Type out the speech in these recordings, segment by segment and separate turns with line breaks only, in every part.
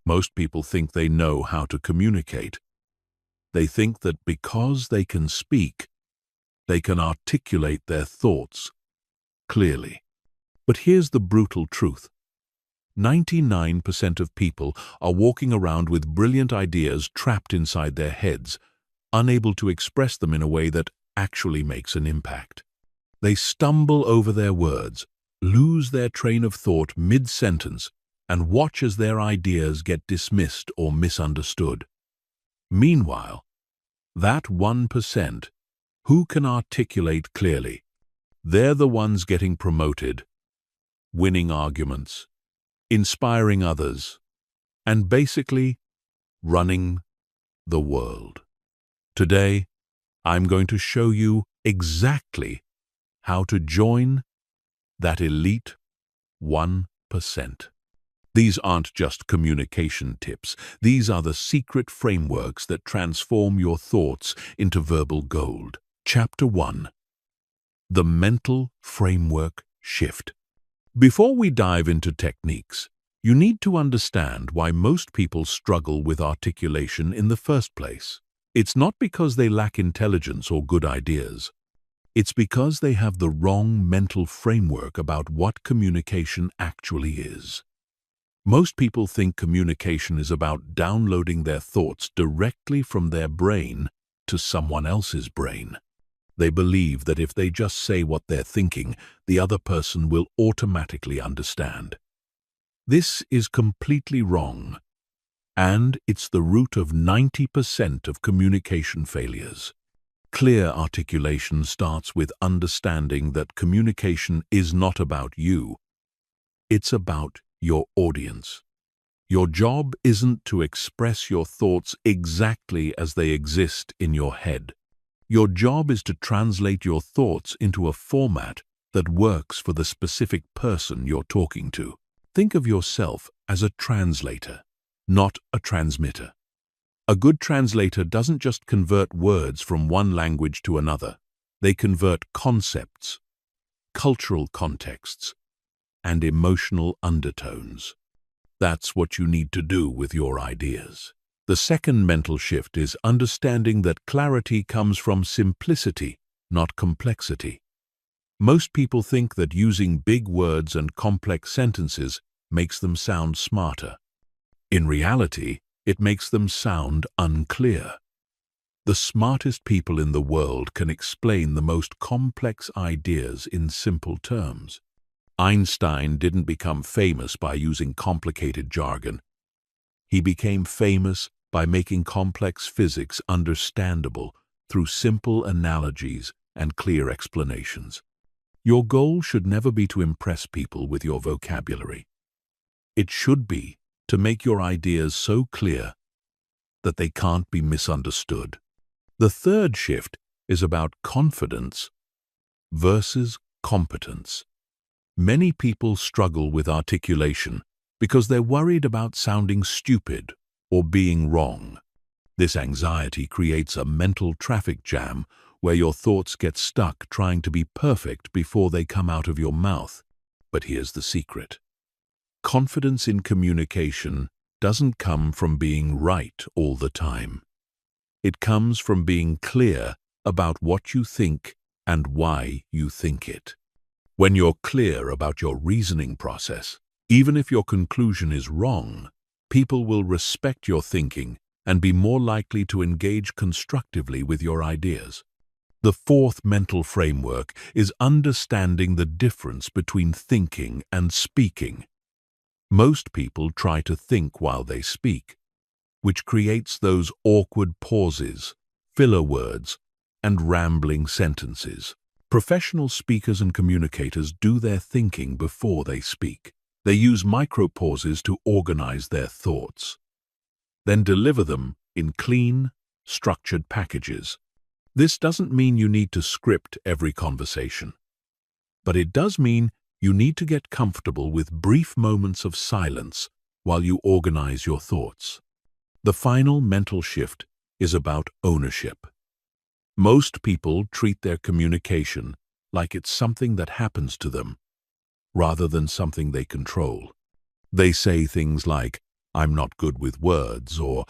Most people think they know how to communicate. They think that because they can speak, they can articulate their thoughts clearly. But here's the brutal truth. 99% of people are walking around with brilliant ideas trapped inside their heads, unable to express them in a way that actually makes an impact. They stumble over their words, lose their train of thought mid-sentence, and watch as their ideas get dismissed or misunderstood. Meanwhile, that 1% who can articulate clearly, they're the ones getting promoted, winning arguments, inspiring others, and basically running the world. Today, I'm going to show you exactly how to join that elite 1%. These aren't just communication tips. These are the secret frameworks that transform your thoughts into verbal gold. Chapter 1. The Mental Framework Shift. Before we dive into techniques, you need to understand why most people struggle with articulation in the first place. It's not because they lack intelligence or good ideas. It's because they have the wrong mental framework about what communication actually is. Most people think communication is about downloading their thoughts directly from their brain to someone else's brain. They believe that if they just say what they're thinking, the other person will automatically understand. This is completely wrong, and it's the root of 90% of communication failures. Clear articulation starts with understanding that communication is not about you. It's about your audience. Your job isn't to express your thoughts exactly as they exist in your head. Your job is to translate your thoughts into a format that works for the specific person you're talking to. Think of yourself as a translator, not a transmitter. A good translator doesn't just convert words from one language to another. They convert concepts, cultural contexts, and emotional undertones. That's what you need to do with your ideas. The second mental shift is understanding that clarity comes from simplicity, not complexity. Most people think that using big words and complex sentences makes them sound smarter. In reality, it makes them sound unclear. The smartest people in the world can explain the most complex ideas in simple terms. Einstein didn't become famous by using complicated jargon. He became famous by making complex physics understandable through simple analogies and clear explanations. Your goal should never be to impress people with your vocabulary. It should be to make your ideas so clear that they can't be misunderstood. The third shift is about confidence versus competence. Many people struggle with articulation because they're worried about sounding stupid or being wrong. This anxiety creates a mental traffic jam where your thoughts get stuck trying to be perfect before they come out of your mouth. But here's the secret. Confidence in communication doesn't come from being right all the time. It comes from being clear about what you think and why you think it. When you're clear about your reasoning process, even if your conclusion is wrong, people will respect your thinking and be more likely to engage constructively with your ideas. The fourth mental framework is understanding the difference between thinking and speaking. Most people try to think while they speak, which creates those awkward pauses, filler words, and rambling sentences. Professional speakers and communicators do their thinking before they speak. They use micro-pauses to organize their thoughts, then deliver them in clean, structured packages. This doesn't mean you need to script every conversation, but it does mean you need to get comfortable with brief moments of silence while you organize your thoughts. The final mental shift is about ownership. Most people treat their communication like it's something that happens to them, rather than something they control. They say things like, "I'm not good with words," or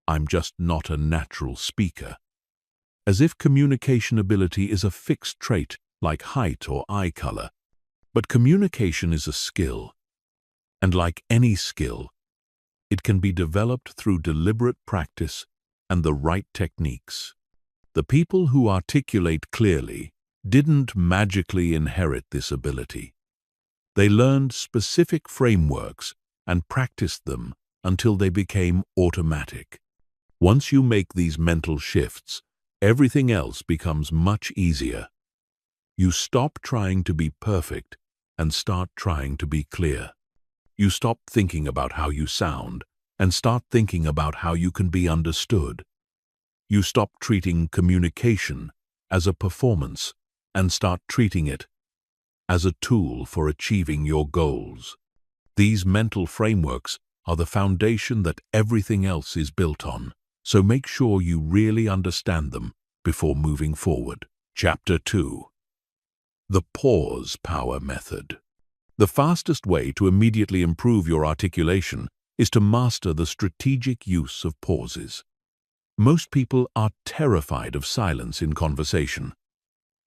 "I'm just not a natural speaker." As if communication ability is a fixed trait like height or eye color. But communication is a skill, and like any skill, it can be developed through deliberate practice and the right techniques. The people who articulate clearly didn't magically inherit this ability. They learned specific frameworks and practiced them until they became automatic. Once you make these mental shifts, everything else becomes much easier. You stop trying to be perfect and start trying to be clear. You stop thinking about how you sound and start thinking about how you can be understood. You stop treating communication as a performance and start treating it as a tool for achieving your goals. These mental frameworks are the foundation that everything else is built on, so make sure you really understand them before moving forward. Chapter 2. The Pause Power Method. The fastest way to immediately improve your articulation is to master the strategic use of pauses. Most people are terrified of silence in conversation.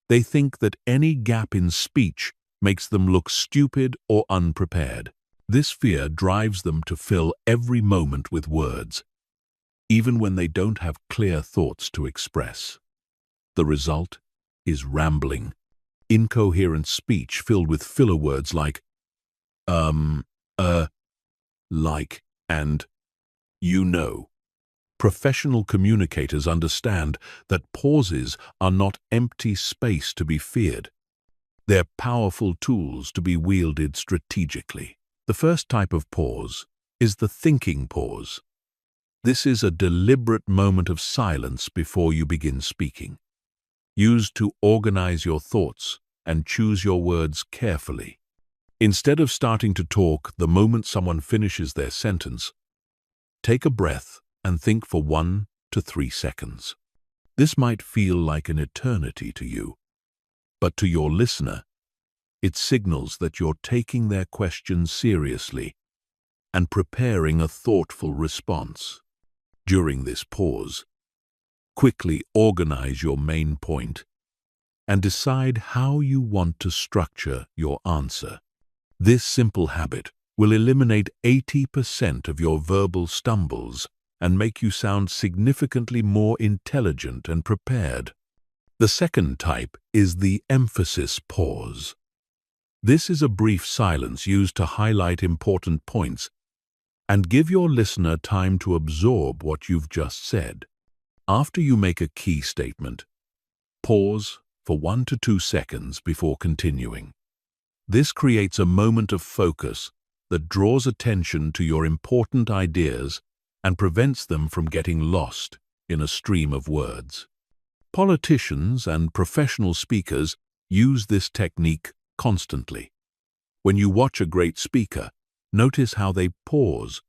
They think that any gap in speech makes them look stupid or unprepared. This fear drives them to fill every moment with words, even when they don't have clear thoughts to express. The result is rambling, incoherent speech filled with filler words like like, and you know. Professional communicators understand that pauses are not empty space to be feared. They're powerful tools to be wielded strategically. The first type of pause is the thinking pause. This is a deliberate moment of silence before you begin speaking, used to organize your thoughts and choose your words carefully. Instead of starting to talk the moment someone finishes their sentence, take a breath and think for 1 to 3 seconds. This might feel like an eternity to you, but to your listener, it signals that you're taking their question seriously and preparing a thoughtful response. During this pause, quickly organize your main point and decide how you want to structure your answer. This simple habit will eliminate 80% of your verbal stumbles and make you sound significantly more intelligent and prepared. The second type is the emphasis pause. This is a brief silence used to highlight important points and give your listener time to absorb what you've just said. After you make a key statement, pause for 1 to 2 seconds before continuing. This creates a moment of focus that draws attention to your important ideas and prevents them from getting lost in a stream of words. Politicians and professional speakers use this technique constantly. When you watch a great speaker, notice how they pause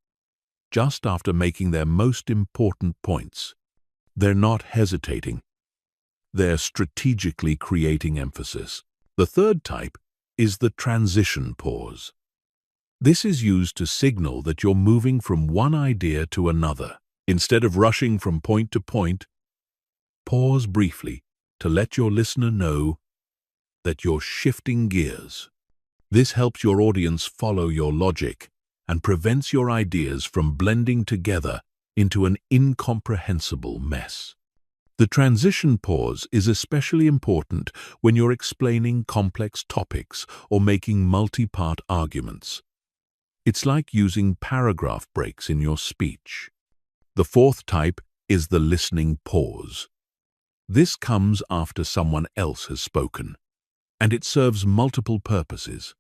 just after making their most important points. They're not hesitating. They're strategically creating emphasis. The third type is the transition pause. This is used to signal that you're moving from one idea to another. Instead of rushing from point to point, pause briefly to let your listener know that you're shifting gears. This helps your audience follow your logic and prevents your ideas from blending together into an incomprehensible mess. The transition pause is especially important when you're explaining complex topics or making multi-part arguments. It's like using paragraph breaks in your speech. The fourth type is the listening pause. This comes after someone else has spoken, and it serves multiple purposes.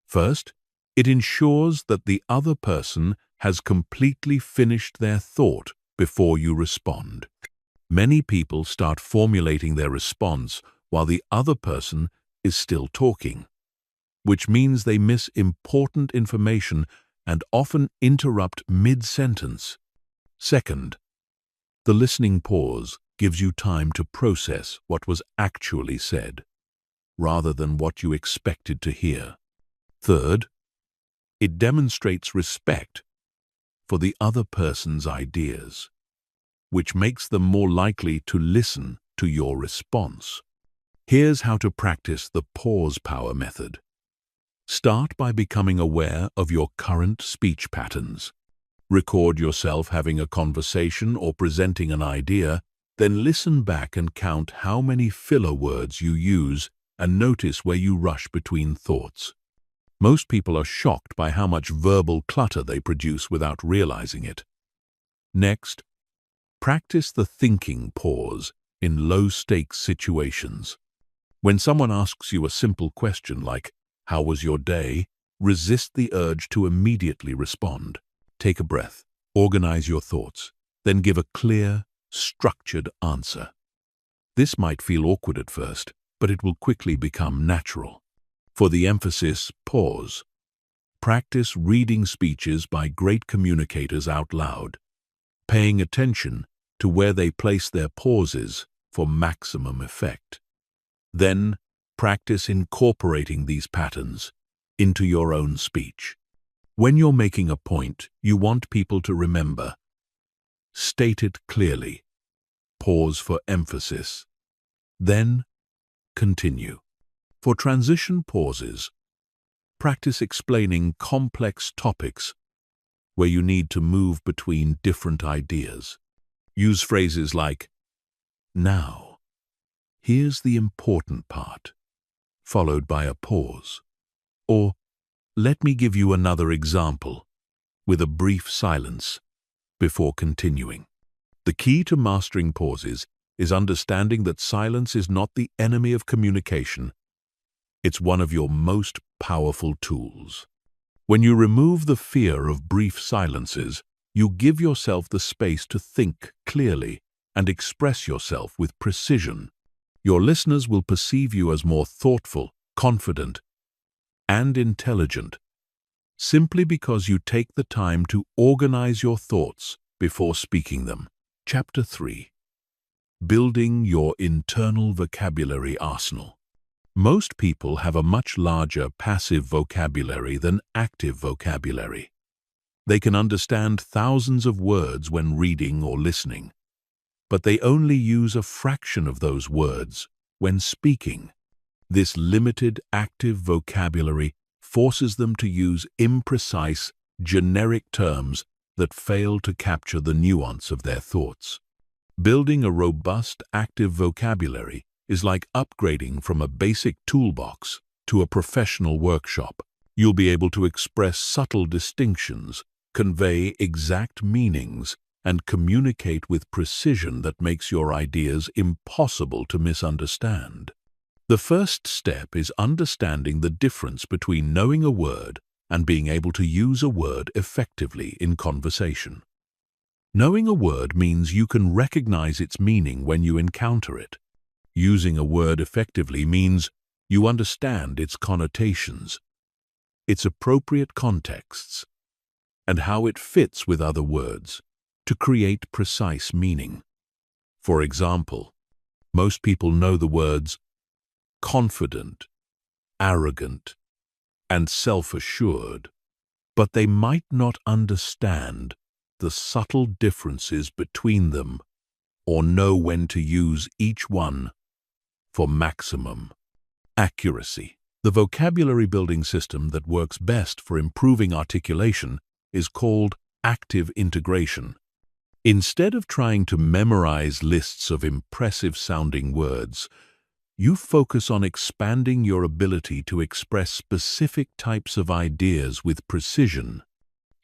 First, it ensures that the other person has completely finished their thought before you respond. Many people start formulating their response while the other person is still talking, which means they miss important information and often interrupt mid-sentence. Second, the listening pause gives you time to process what was actually said, rather than what you expected to hear. Third, it demonstrates respect for the other person's ideas, which makes them more likely to listen to your response. Here's how to practice the pause power method. Start by becoming aware of your current speech patterns. Record yourself having a conversation or presenting an idea, then listen back and count how many filler words you use and notice where you rush between thoughts. Most people are shocked by how much verbal clutter they produce without realizing it. Next, practice the thinking pause in low-stakes situations. When someone asks you a simple question like, "How was your day?" resist the urge to immediately respond. Take a breath, organize your thoughts, then give a clear, structured answer. This might feel awkward at first, but it will quickly become natural. For the emphasis, pause. Practice reading speeches by great communicators out loud, paying attention to where they place their pauses for maximum effect. Then, practice incorporating these patterns into your own speech. When you're making a point you want people to remember, state it clearly, pause for emphasis, then continue. For transition pauses, practice explaining complex topics where you need to move between different ideas. Use phrases like, "Now, here's the important part," followed by a pause. Or, "Let me give you another example," with a brief silence before continuing. The key to mastering pauses is understanding that silence is not the enemy of communication. It's one of your most powerful tools. When you remove the fear of brief silences, you give yourself the space to think clearly and express yourself with precision. Your listeners will perceive you as more thoughtful, confident, and intelligent, simply because you take the time to organize your thoughts before speaking them. Chapter 3. Building your internal vocabulary arsenal. Most people have a much larger passive vocabulary than active vocabulary. They can understand thousands of words when reading or listening, but they only use a fraction of those words when speaking. This limited active vocabulary forces them to use imprecise, generic terms that fail to capture the nuance of their thoughts. Building a robust, active vocabulary is like upgrading from a basic toolbox to a professional workshop. You'll be able to express subtle distinctions, convey exact meanings, and communicate with precision that makes your ideas impossible to misunderstand. The first step is understanding the difference between knowing a word and being able to use a word effectively in conversation. Knowing a word means you can recognize its meaning when you encounter it. Using a word effectively means you understand its connotations, its appropriate contexts, and how it fits with other words to create precise meaning. For example, most people know the words confident, arrogant, and self-assured, but they might not understand the subtle differences between them or know when to use each one for maximum accuracy. The vocabulary building system that works best for improving articulation is called active integration. Instead of trying to memorize lists of impressive-sounding words, you focus on expanding your ability to express specific types of ideas with precision.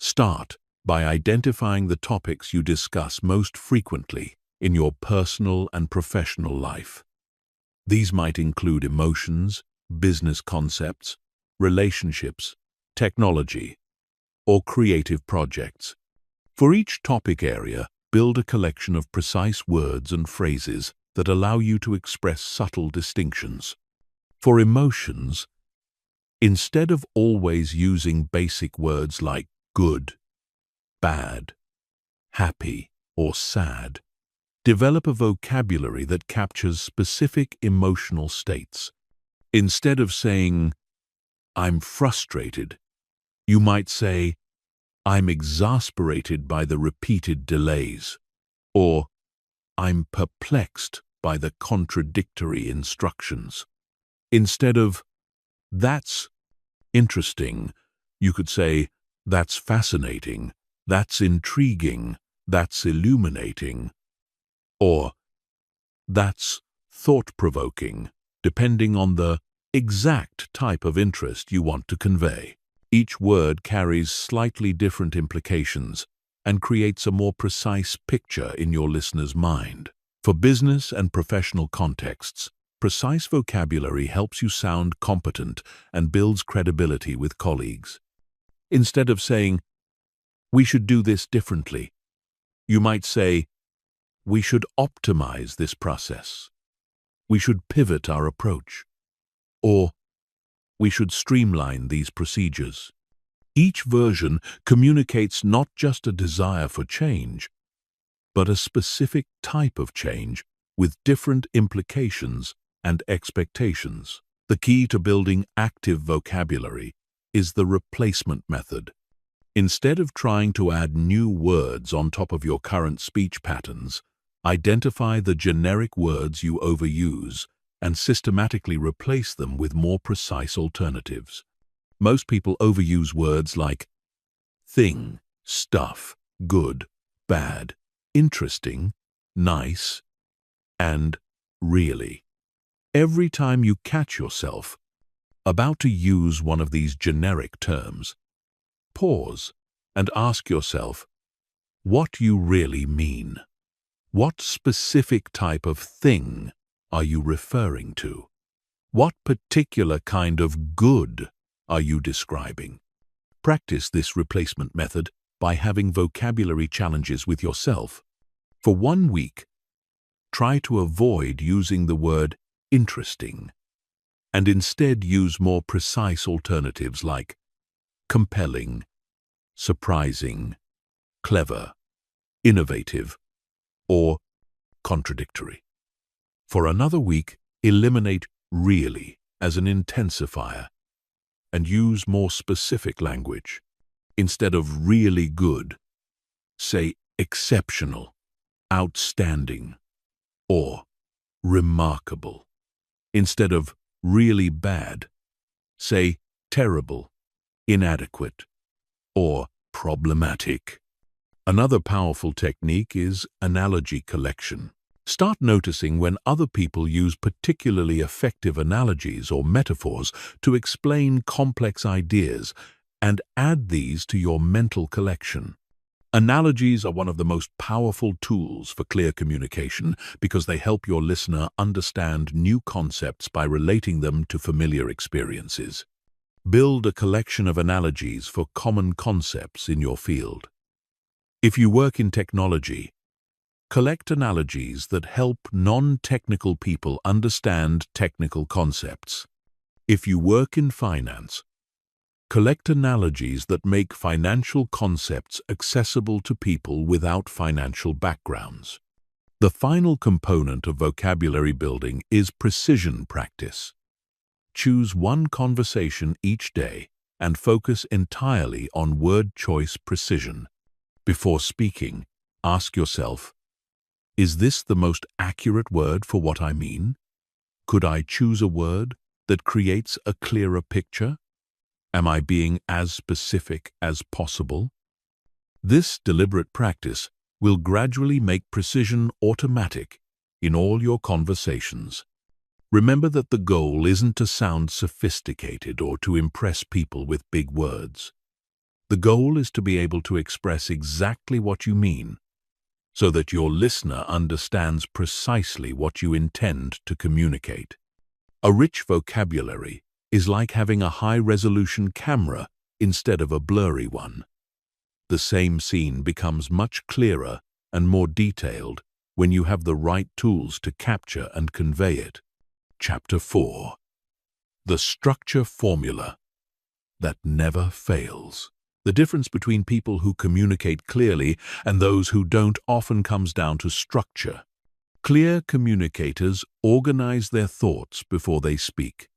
Start by identifying the topics you discuss most frequently in your personal and professional life. These might include emotions, business concepts, relationships, technology, or creative projects. For each topic area, build a collection of precise words and phrases that allow you to express subtle distinctions. For emotions, instead of always using basic words like good, bad, happy, or sad, develop a vocabulary that captures specific emotional states. Instead of saying, "I'm frustrated," you might say, I'm exasperated by the repeated delays, or I'm perplexed by the contradictory instructions. Instead of, that's interesting, you could say, that's fascinating, that's intriguing, that's illuminating, or that's thought-provoking, depending on the exact type of interest you want to convey. Each word carries slightly different implications and creates a more precise picture in your listener's mind. For business and professional contexts, precise vocabulary helps you sound competent and builds credibility with colleagues. Instead of saying, "We should do this differently," you might say, "We should optimize this process." "We should pivot our approach," or "We should streamline these procedures." Each version communicates not just a desire for change, but a specific type of change with different implications and expectations. The key to building active vocabulary is the replacement method. Instead of trying to add new words on top of your current speech patterns, identify the generic words you overuse and systematically replace them with more precise alternatives. Most people overuse words like thing, stuff, good, bad, interesting, nice, and really. Every time you catch yourself about to use one of these generic terms, pause and ask yourself what you really mean. What specific type of thing are you referring to? What particular kind of good are you describing? Practice this replacement method by having vocabulary challenges with yourself. For 1 week, try to avoid using the word interesting and instead use more precise alternatives like compelling, surprising, clever, innovative, or contradictory. For another week, eliminate really as an intensifier and use more specific language. Instead of really good, say exceptional, outstanding, or remarkable. Instead of really bad, say terrible, inadequate, or problematic. Another powerful technique is analogy collection. Start noticing when other people use particularly effective analogies or metaphors to explain complex ideas and add these to your mental collection. Analogies are one of the most powerful tools for clear communication because they help your listener understand new concepts by relating them to familiar experiences. Build a collection of analogies for common concepts in your field. If you work in technology, collect analogies that help non-technical people understand technical concepts. If you work in finance, collect analogies that make financial concepts accessible to people without financial backgrounds. The final component of vocabulary building is precision practice. Choose one conversation each day and focus entirely on word choice precision. Before speaking, ask yourself, is this the most accurate word for what I mean? Could I choose a word that creates a clearer picture? Am I being as specific as possible? This deliberate practice will gradually make precision automatic in all your conversations. Remember that the goal isn't to sound sophisticated or to impress people with big words. The goal is to be able to express exactly what you mean, so that your listener understands precisely what you intend to communicate. A rich vocabulary is like having a high-resolution camera instead of a blurry one. The same scene becomes much clearer and more detailed when you have the right tools to capture and convey it. Chapter 4. The structure formula that never fails. The difference between people who communicate clearly and those who don't often comes down to structure. Clear communicators organize their thoughts before they speak,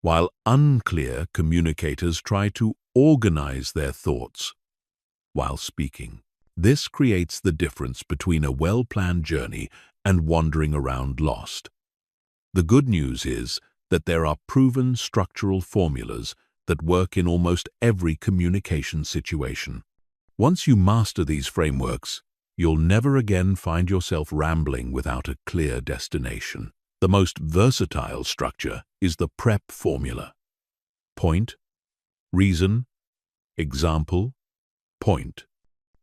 while unclear communicators try to organize their thoughts while speaking. This creates the difference between a well-planned journey and wandering around lost. The good news is that there are proven structural formulas that work in almost every communication situation. Once you master these frameworks, you'll never again find yourself rambling without a clear destination. The most versatile structure is the PREP formula. Point, reason, example, point.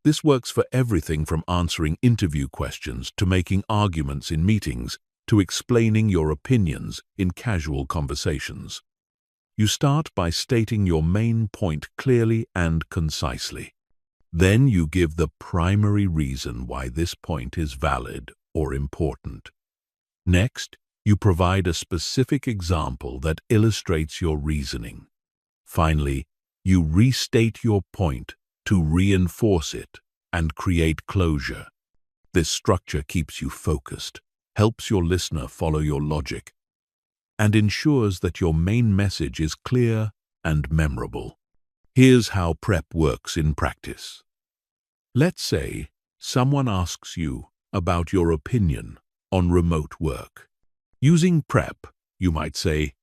This works for everything from answering interview questions to making arguments in meetings to explaining your opinions in casual conversations. You start by stating your main point clearly and concisely. Then you give the primary reason why this point is valid or important. Next, you provide a specific example that illustrates your reasoning. Finally, you restate your point to reinforce it and create closure. This structure keeps you focused, helps your listener follow your logic, and ensures that your main message is clear and memorable. Here's how PREP works in practice. Let's say someone asks you about your opinion on remote work. Using PREP, you might say,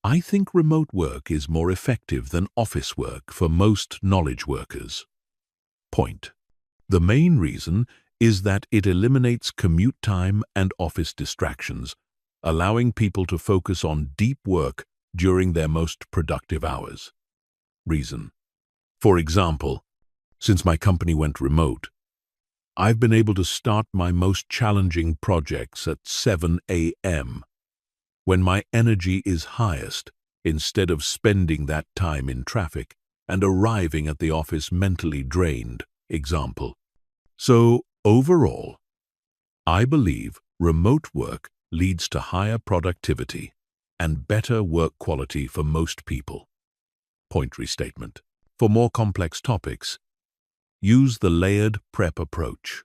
"I think remote work is more effective than office work for most knowledge workers." Point. The main reason is that it eliminates commute time and office distractions, allowing people to focus on deep work during their most productive hours. Reason. For example, since my company went remote, I've been able to start my most challenging projects at 7 a.m. when my energy is highest, instead of spending that time in traffic and arriving at the office mentally drained. Example. So, overall, I believe remote work leads to higher productivity and better work quality for most people. Point restatement. For more complex topics, use the layered PREP approach.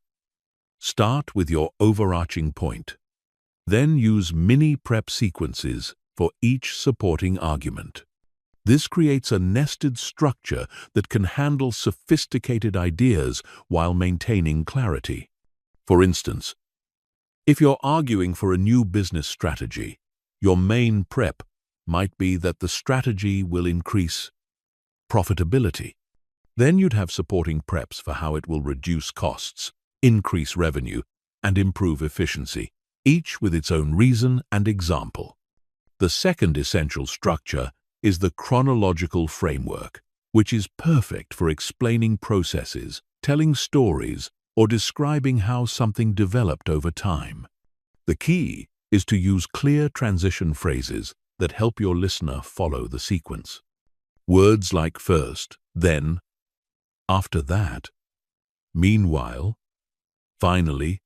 Start with your overarching point. Then use mini PREP sequences for each supporting argument. This creates a nested structure that can handle sophisticated ideas while maintaining clarity. For instance, if you're arguing for a new business strategy, your main PREP might be that the strategy will increase profitability. Then you'd have supporting PREPs for how it will reduce costs, increase revenue, and improve efficiency, each with its own reason and example. The second essential structure is the chronological framework, which is perfect for explaining processes, telling stories, or describing how something developed over time. The key is to use clear transition phrases that help your listener follow the sequence. Words like first, then, after that, meanwhile, finally,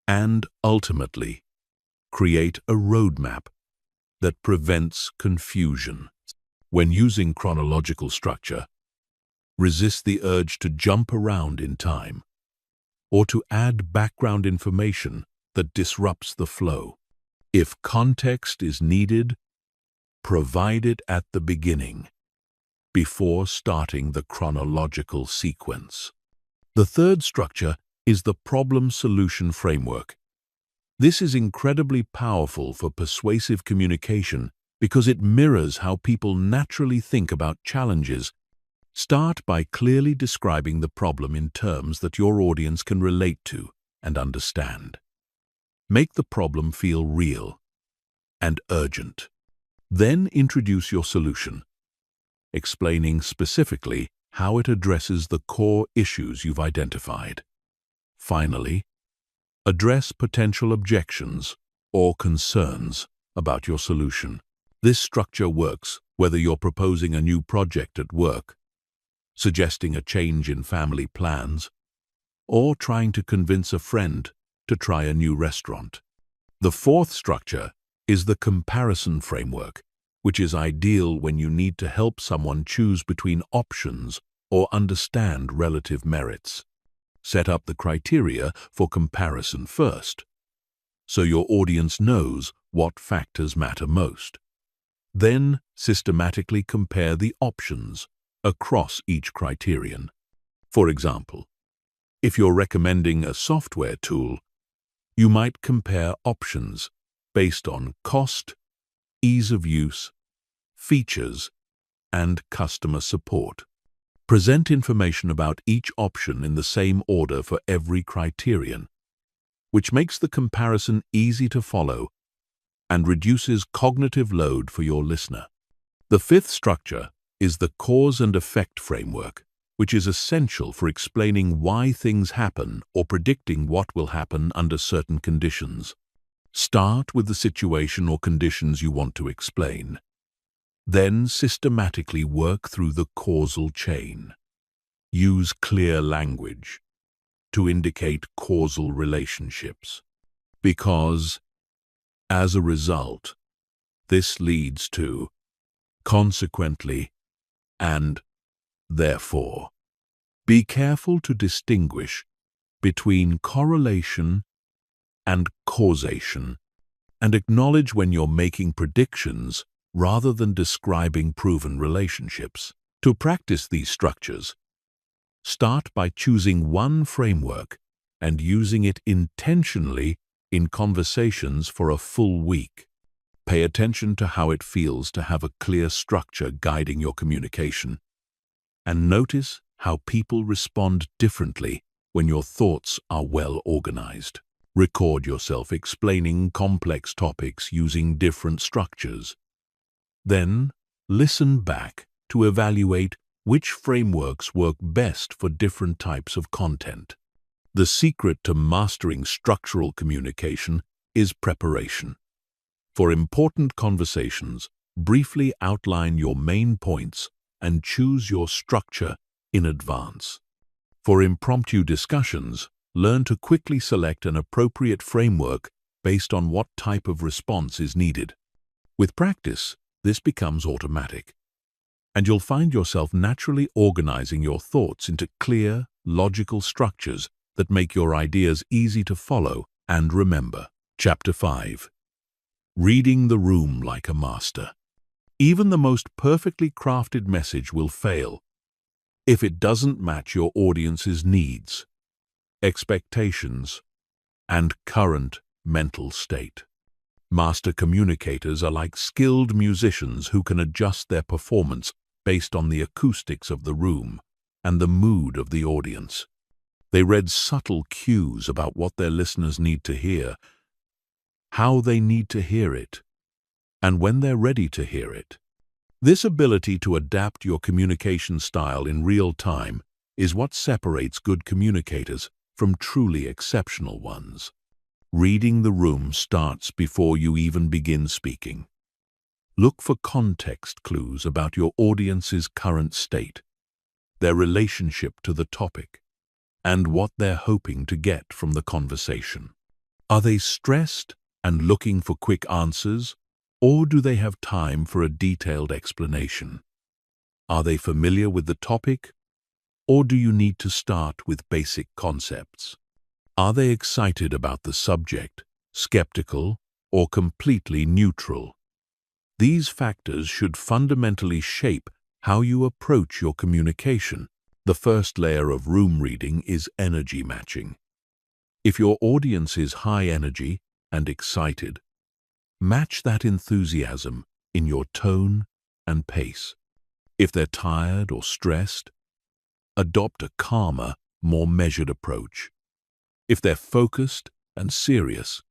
and ultimately create a roadmap that prevents confusion. When using chronological structure, resist the urge to jump around in time or to add background information that disrupts the flow. If context is needed, provide it at the beginning, before starting the chronological sequence. The third structure is the problem-solution framework. This is incredibly powerful for persuasive communication because it mirrors how people naturally think about challenges. Start by clearly describing the problem in terms that your audience can relate to and understand. Make the problem feel real and urgent. Then introduce your solution, explaining specifically how it addresses the core issues you've identified. Finally, address potential objections or concerns about your solution. This structure works whether you're proposing a new project at work, suggesting a change in family plans, or trying to convince a friend to try a new restaurant. The fourth structure is the comparison framework, which is ideal when you need to help someone choose between options or understand relative merits. Set up the criteria for comparison first, so your audience knows what factors matter most. Then systematically compare the options across each criterion. For example, if you're recommending a software tool, you might compare options based on cost, ease of use, features, and customer support. Present information about each option in the same order for every criterion, which makes the comparison easy to follow and reduces cognitive load for your listener. The fifth structure is the cause and effect framework, which is essential for explaining why things happen or predicting what will happen under certain conditions. Start with the situation or conditions you want to explain. Then systematically work through the causal chain. Use clear language to indicate causal relationships, because, as a result, this leads to, consequently, and therefore. Be careful to distinguish between correlation and causation, and acknowledge when you're making predictions rather than describing proven relationships. To practice these structures, start by choosing one framework and using it intentionally in conversations for a full week. Pay attention to how it feels to have a clear structure guiding your communication, and notice how people respond differently when your thoughts are well organized. Record yourself explaining complex topics using different structures. Then, listen back to evaluate which frameworks work best for different types of content. The secret to mastering structural communication is preparation. For important conversations, briefly outline your main points and choose your structure in advance. For impromptu discussions, learn to quickly select an appropriate framework based on what type of response is needed. With practice, this becomes automatic, and you'll find yourself naturally organizing your thoughts into clear, logical structures that make your ideas easy to follow and remember. Chapter 5. Reading the room like a master. Even the most perfectly crafted message will fail if it doesn't match your audience's needs, expectations, and current mental state. Master communicators are like skilled musicians who can adjust their performance based on the acoustics of the room and the mood of the audience. They read subtle cues about what their listeners need to hear, how they need to hear it, and when they're ready to hear it. This ability to adapt your communication style in real time is what separates good communicators from truly exceptional ones. Reading the room starts before you even begin speaking. Look for context clues about your audience's current state, their relationship to the topic, and what they're hoping to get from the conversation. Are they stressed and looking for quick answers, or do they have time for a detailed explanation? Are they familiar with the topic, or do you need to start with basic concepts? Are they excited about the subject, skeptical, or completely neutral? These factors should fundamentally shape how you approach your communication. The first layer of room reading is energy matching. If your audience is high energy and excited, match that enthusiasm in your tone and pace. If they're tired or stressed, adopt a calmer, more measured approach. If they're focused and serious,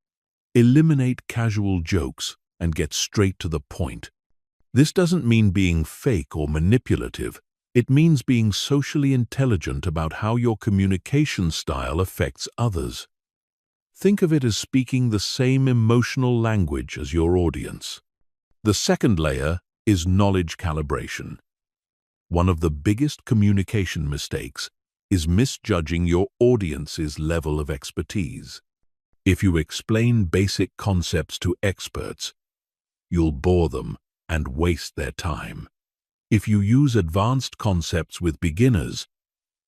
eliminate casual jokes and get straight to the point. This doesn't mean being fake or manipulative. It means being socially intelligent about how your communication style affects others. Think of it as speaking the same emotional language as your audience. The second layer is knowledge calibration. One of the biggest communication mistakes is misjudging your audience's level of expertise. If you explain basic concepts to experts, you'll bore them and waste their time. If you use advanced concepts with beginners,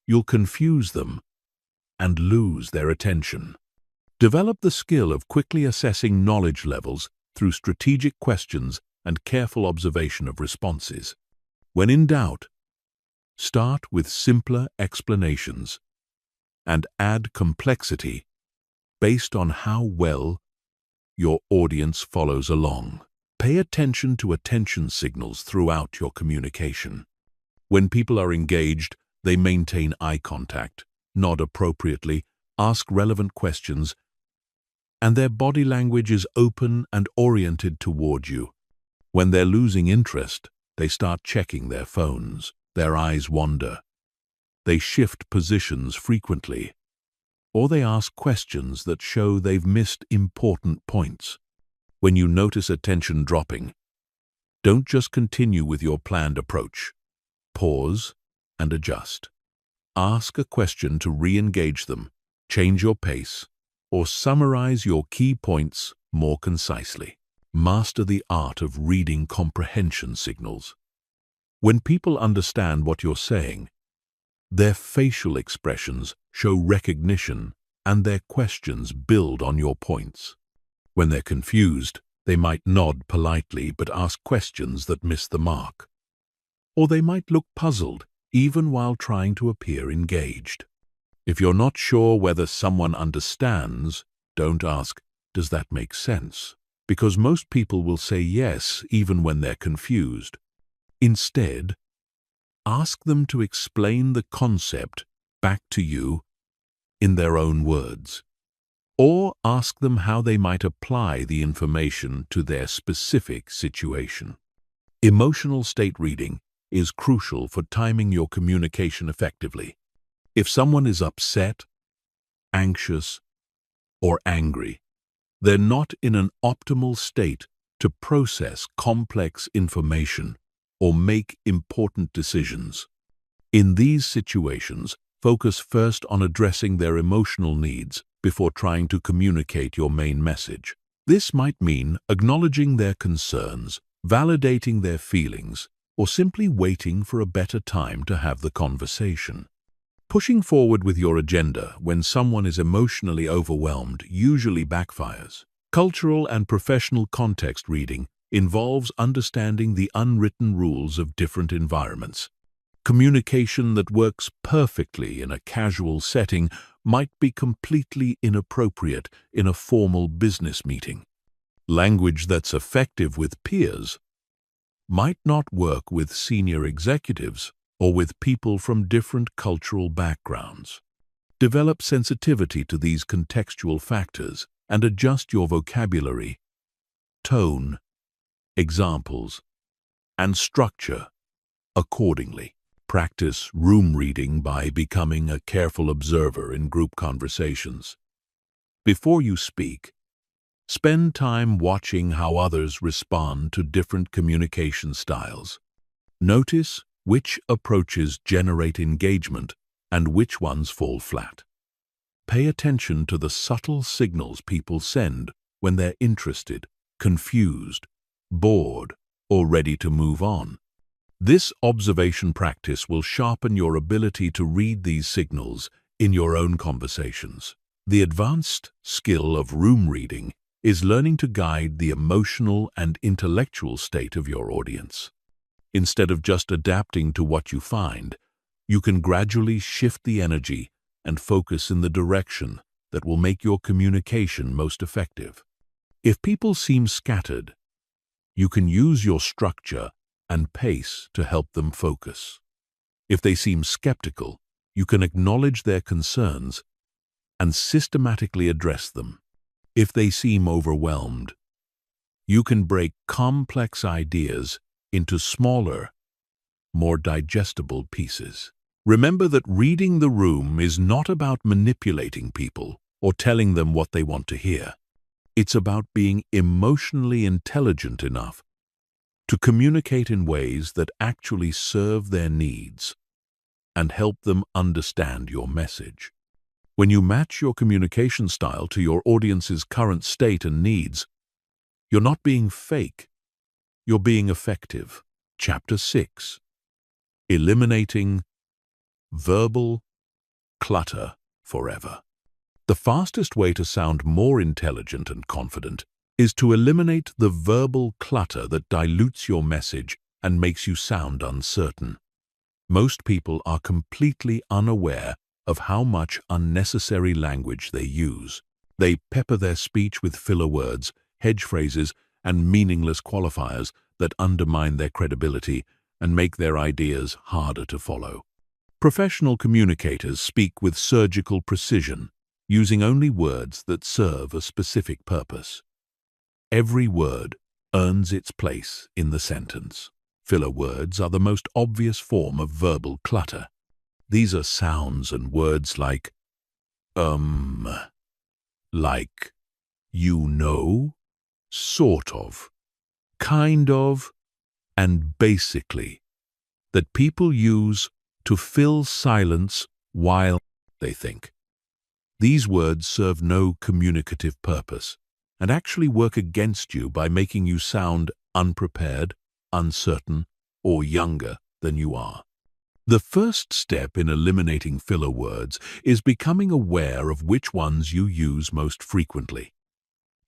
you'll confuse them and lose their attention. Develop the skill of quickly assessing knowledge levels through strategic questions and careful observation of responses. When in doubt, Start with simpler explanations and add complexity based on how well your audience follows along. Pay attention to attention signals throughout your communication. When people are engaged, they maintain eye contact, nod appropriately, ask relevant questions, and their body language is open and oriented toward you. When they're losing interest, they start checking their phones. Their eyes wander. They shift positions frequently, or they ask questions that show they've missed important points. When you notice attention dropping, don't just continue with your planned approach. Pause and adjust. Ask a question to re-engage them, change your pace, or summarize your key points more concisely. Master the art of reading comprehension signals. When people understand what you're saying, their facial expressions show recognition and their questions build on your points. When they're confused, they might nod politely but ask questions that miss the mark. Or they might look puzzled, even while trying to appear engaged. If you're not sure whether someone understands, don't ask, "Does that make sense?" Because most people will say yes even when they're confused. Instead, ask them to explain the concept back to you in their own words. Or ask them how they might apply the information to their specific situation. Emotional state reading is crucial for timing your communication effectively. If someone is upset, anxious, or angry, they're not in an optimal state to process complex information or make important decisions. In these situations, focus first on addressing their emotional needs before trying to communicate your main message. This might mean acknowledging their concerns, validating their feelings, or simply waiting for a better time to have the conversation. Pushing forward with your agenda when someone is emotionally overwhelmed usually backfires. Cultural and professional context reading involves understanding the unwritten rules of different environments. Communication that works perfectly in a casual setting might be completely inappropriate in a formal business meeting. Language that's effective with peers might not work with senior executives or with people from different cultural backgrounds. Develop sensitivity to these contextual factors and adjust your vocabulary, tone, examples, and structure accordingly. Practice room reading by becoming a careful observer in group conversations. Before you speak, spend time watching how others respond to different communication styles. Notice which approaches generate engagement and which ones fall flat. Pay attention to the subtle signals people send when they're interested, confused, bored, or ready to move on. This observation practice will sharpen your ability to read these signals in your own conversations. The advanced skill of room reading is learning to guide the emotional and intellectual state of your audience. Instead of just adapting to what you find, you can gradually shift the energy and focus in the direction that will make your communication most effective. If people seem scattered, you can use your structure and pace to help them focus. If they seem skeptical, you can acknowledge their concerns and systematically address them. If they seem overwhelmed, you can break complex ideas into smaller, more digestible pieces. Remember that reading the room is not about manipulating people or telling them what they want to hear. It's about being emotionally intelligent enough to communicate in ways that actually serve their needs and help them understand your message. When you match your communication style to your audience's current state and needs, you're not being fake, you're being effective. Chapter 6. Eliminating verbal clutter forever. The fastest way to sound more intelligent and confident is to eliminate the verbal clutter that dilutes your message and makes you sound uncertain. Most people are completely unaware of how much unnecessary language they use. They pepper their speech with filler words, hedge phrases, and meaningless qualifiers that undermine their credibility and make their ideas harder to follow. Professional communicators speak with surgical precision, using only words that serve a specific purpose. Every word earns its place in the sentence. Filler words are the most obvious form of verbal clutter. These are sounds and words like like, you know, sort of, kind of, and basically, that people use to fill silence while they think. These words serve no communicative purpose and actually work against you by making you sound unprepared, uncertain, or younger than you are. The first step in eliminating filler words is becoming aware of which ones you use most frequently.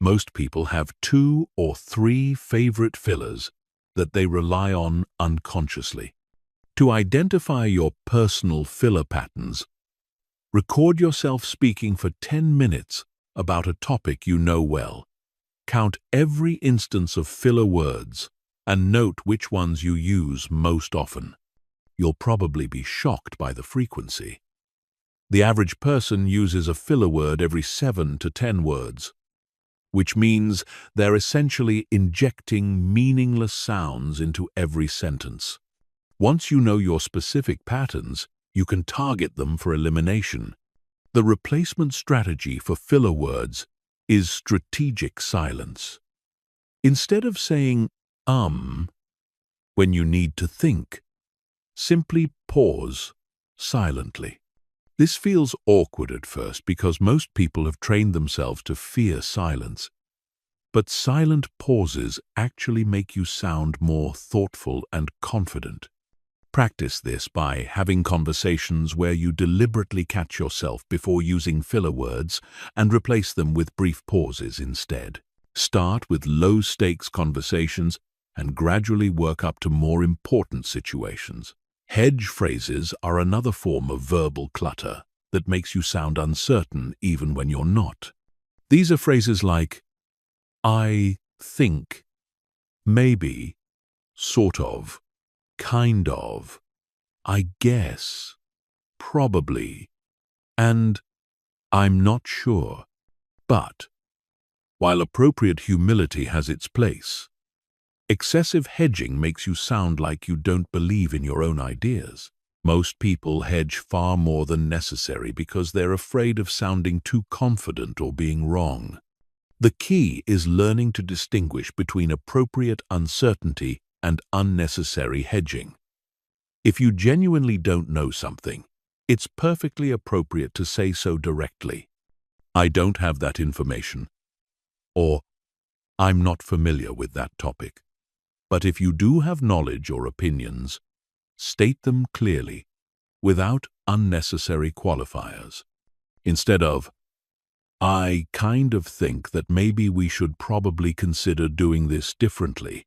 Most people have 2 or 3 favorite fillers that they rely on unconsciously. To identify your personal filler patterns, record yourself speaking for 10 minutes about a topic you know well. Count every instance of filler words and note which ones you use most often. You'll probably be shocked by the frequency. The average person uses a filler word every 7 to 10 words, which means they're essentially injecting meaningless sounds into every sentence. Once you know your specific patterns, you can target them for elimination. The replacement strategy for filler words is strategic silence. Instead of saying when you need to think, simply pause silently. This feels awkward at first because most people have trained themselves to fear silence. But silent pauses actually make you sound more thoughtful and confident. Practice this by having conversations where you deliberately catch yourself before using filler words and replace them with brief pauses instead. Start with low-stakes conversations and gradually work up to more important situations. Hedge phrases are another form of verbal clutter that makes you sound uncertain even when you're not. These are phrases like, I think, maybe, sort of, kind of, I guess, probably, and I'm not sure. But, while appropriate humility has its place, excessive hedging makes you sound like you don't believe in your own ideas. Most people hedge far more than necessary because they're afraid of sounding too confident or being wrong. The key is learning to distinguish between appropriate uncertainty and unnecessary hedging. If you genuinely don't know something, it's perfectly appropriate to say so directly. I don't have that information, or I'm not familiar with that topic. But if you do have knowledge or opinions, state them clearly, without unnecessary qualifiers. Instead of, I kind of think that maybe we should probably consider doing this differently,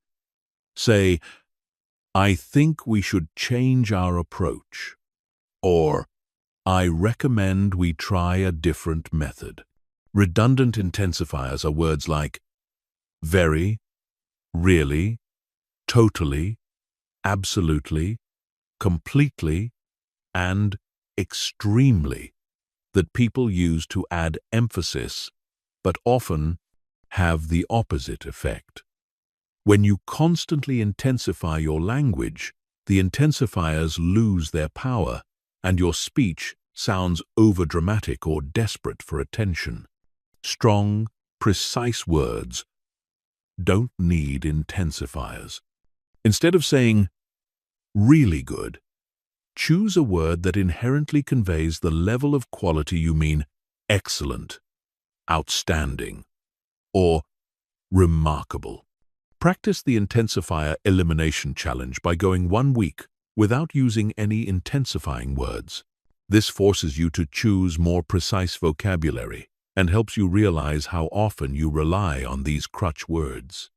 say, I think we should change our approach, or I recommend we try a different method. Redundant intensifiers are words like very, really, totally, absolutely, completely, and extremely that people use to add emphasis, but often have the opposite effect. When you constantly intensify your language, the intensifiers lose their power, and your speech sounds overdramatic or desperate for attention. Strong, precise words don't need intensifiers. Instead of saying, really good, choose a word that inherently conveys the level of quality you mean excellent, outstanding, or remarkable. Practice the intensifier elimination challenge by going 1 week without using any intensifying words. This forces you to choose more precise vocabulary and helps you realize how often you rely on these crutch words.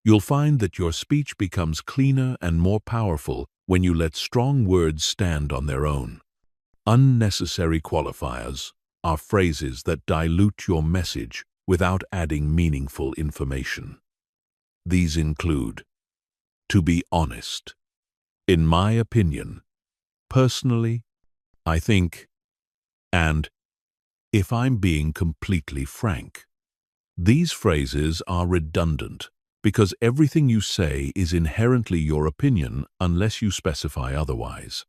You'll find that your speech becomes cleaner and more powerful when you let strong words stand on their own. Unnecessary qualifiers are phrases that dilute your message without adding meaningful information. These include, to be honest, in my opinion, personally, I think, and if I'm being completely frank. These phrases are redundant because everything you say is inherently your opinion unless you specify otherwise.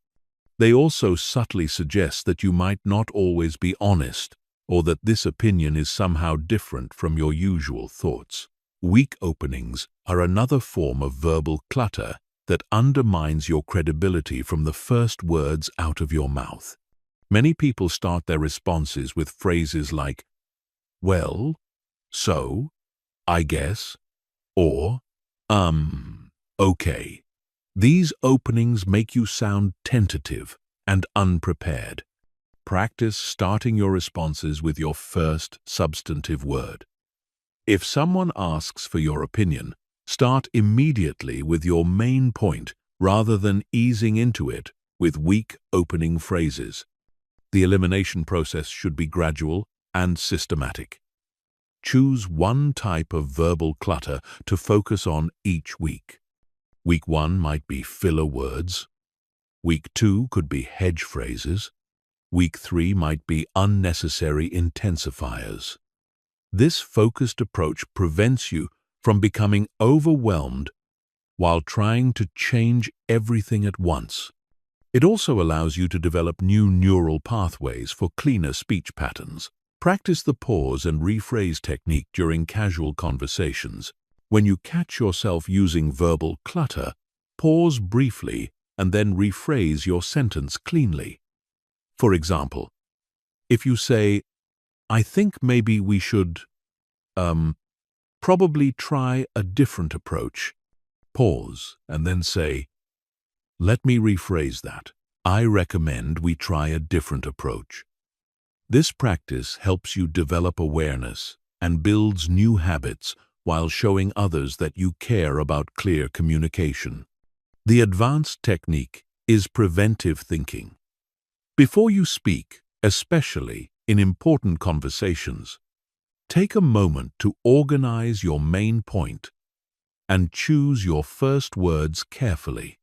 They also subtly suggest that you might not always be honest or that this opinion is somehow different from your usual thoughts. Weak openings are another form of verbal clutter that undermines your credibility from the first words out of your mouth. Many people start their responses with phrases like, well, so, I guess, or, okay. These openings make you sound tentative and unprepared. Practice starting your responses with your first substantive word. If someone asks for your opinion, start immediately with your main point rather than easing into it with weak opening phrases. The elimination process should be gradual and systematic. Choose one type of verbal clutter to focus on each week. Week 1 might be filler words. Week 2 could be hedge phrases. Week 3 might be unnecessary intensifiers. This focused approach prevents you from becoming overwhelmed while trying to change everything at once. It also allows you to develop new neural pathways for cleaner speech patterns. Practice the pause and rephrase technique during casual conversations. When you catch yourself using verbal clutter, pause briefly and then rephrase your sentence cleanly. For example, if you say, I think maybe we should, probably try a different approach. Pause and then say, let me rephrase that. I recommend we try a different approach. This practice helps you develop awareness and builds new habits while showing others that you care about clear communication. The advanced technique is preventive thinking. Before you speak, especially in important conversations, take a moment to organize your main point and choose your first words carefully.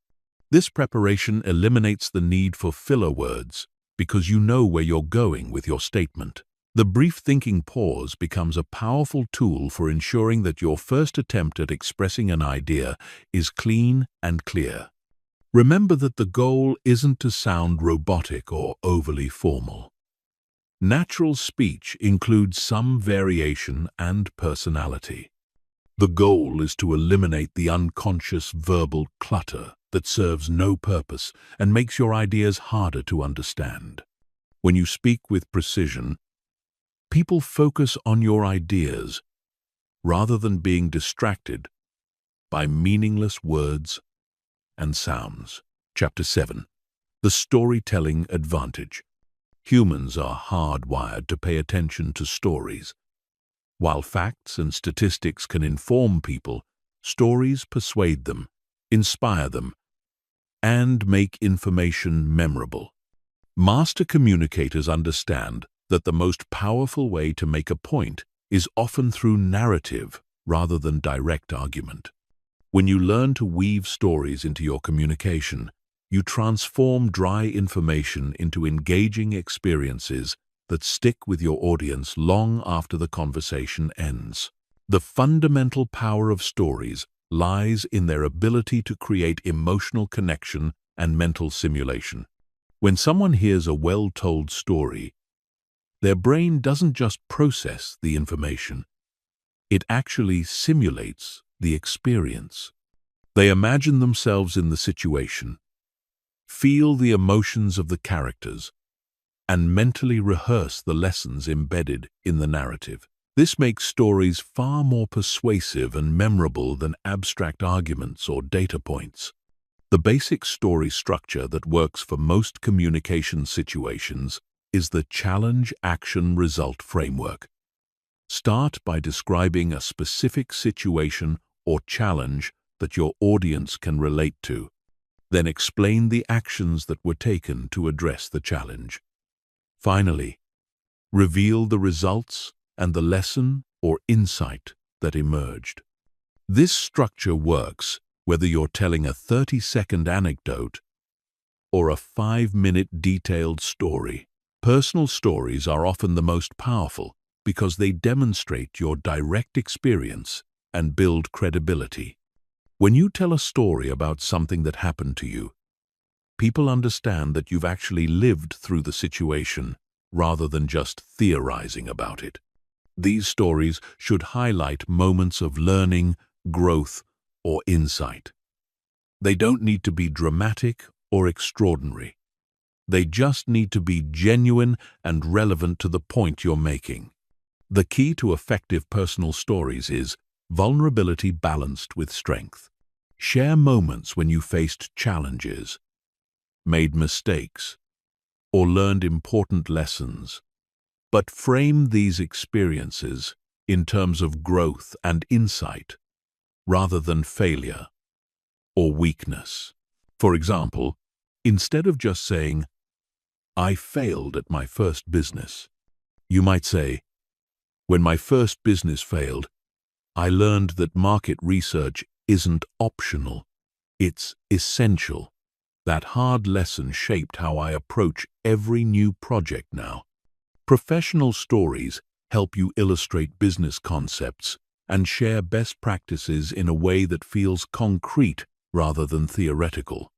This preparation eliminates the need for filler words because you know where you're going with your statement. The brief thinking pause becomes a powerful tool for ensuring that your first attempt at expressing an idea is clean and clear. Remember that the goal isn't to sound robotic or overly formal. Natural speech includes some variation and personality. The goal is to eliminate the unconscious verbal clutter that serves no purpose and makes your ideas harder to understand. When you speak with precision, people focus on your ideas rather than being distracted by meaningless words and sounds. Chapter 7. The Storytelling Advantage. Humans are hardwired to pay attention to stories. While facts and statistics can inform people, stories persuade them, inspire them, and make information memorable. Master communicators understand that the most powerful way to make a point is often through narrative rather than direct argument. When you learn to weave stories into your communication, you transform dry information into engaging experiences that stick with your audience long after the conversation ends. The fundamental power of stories lies in their ability to create emotional connection and mental simulation. When someone hears a well-told story, their brain doesn't just process the information, it actually simulates the experience. They imagine themselves in the situation, feel the emotions of the characters, and mentally rehearse the lessons embedded in the narrative. This makes stories far more persuasive and memorable than abstract arguments or data points. The basic story structure that works for most communication situations is the challenge-action-result framework. Start by describing a specific situation or challenge that your audience can relate to. Then explain the actions that were taken to address the challenge. Finally, reveal the results and the lesson or insight that emerged. This structure works whether you're telling a 30-second anecdote or a 5-minute detailed story. Personal stories are often the most powerful because they demonstrate your direct experience and build credibility. When you tell a story about something that happened to you, people understand that you've actually lived through the situation rather than just theorizing about it. These stories should highlight moments of learning, growth, or insight. They don't need to be dramatic or extraordinary. They just need to be genuine and relevant to the point you're making. The key to effective personal stories is vulnerability balanced with strength. Share moments when you faced challenges, made mistakes, or learned important lessons. But frame these experiences in terms of growth and insight, rather than failure or weakness. For example, instead of just saying, "I failed at my first business," you might say, "When my first business failed, I learned that market research isn't optional, it's essential. That hard lesson shaped how I approach every new project now." Professional stories help you illustrate business concepts and share best practices in a way that feels concrete rather than theoretical.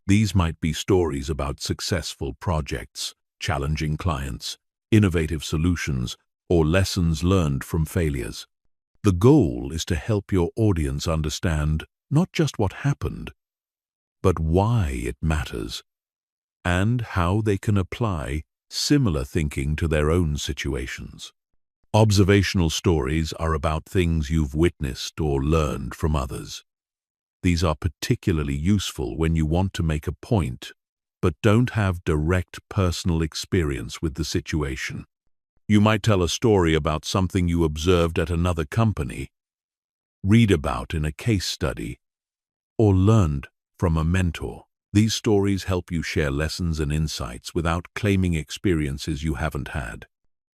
These might be stories about successful projects, challenging clients, innovative solutions, or lessons learned from failures. The goal is to help your audience understand not just what happened, but why it matters, and how they can apply similar thinking to their own situations. Observational stories are about things you've witnessed or learned from others. These are particularly useful when you want to make a point, but don't have direct personal experience with the situation. You might tell a story about something you observed at another company, read about in a case study, or learned from a mentor. These stories help you share lessons and insights without claiming experiences you haven't had.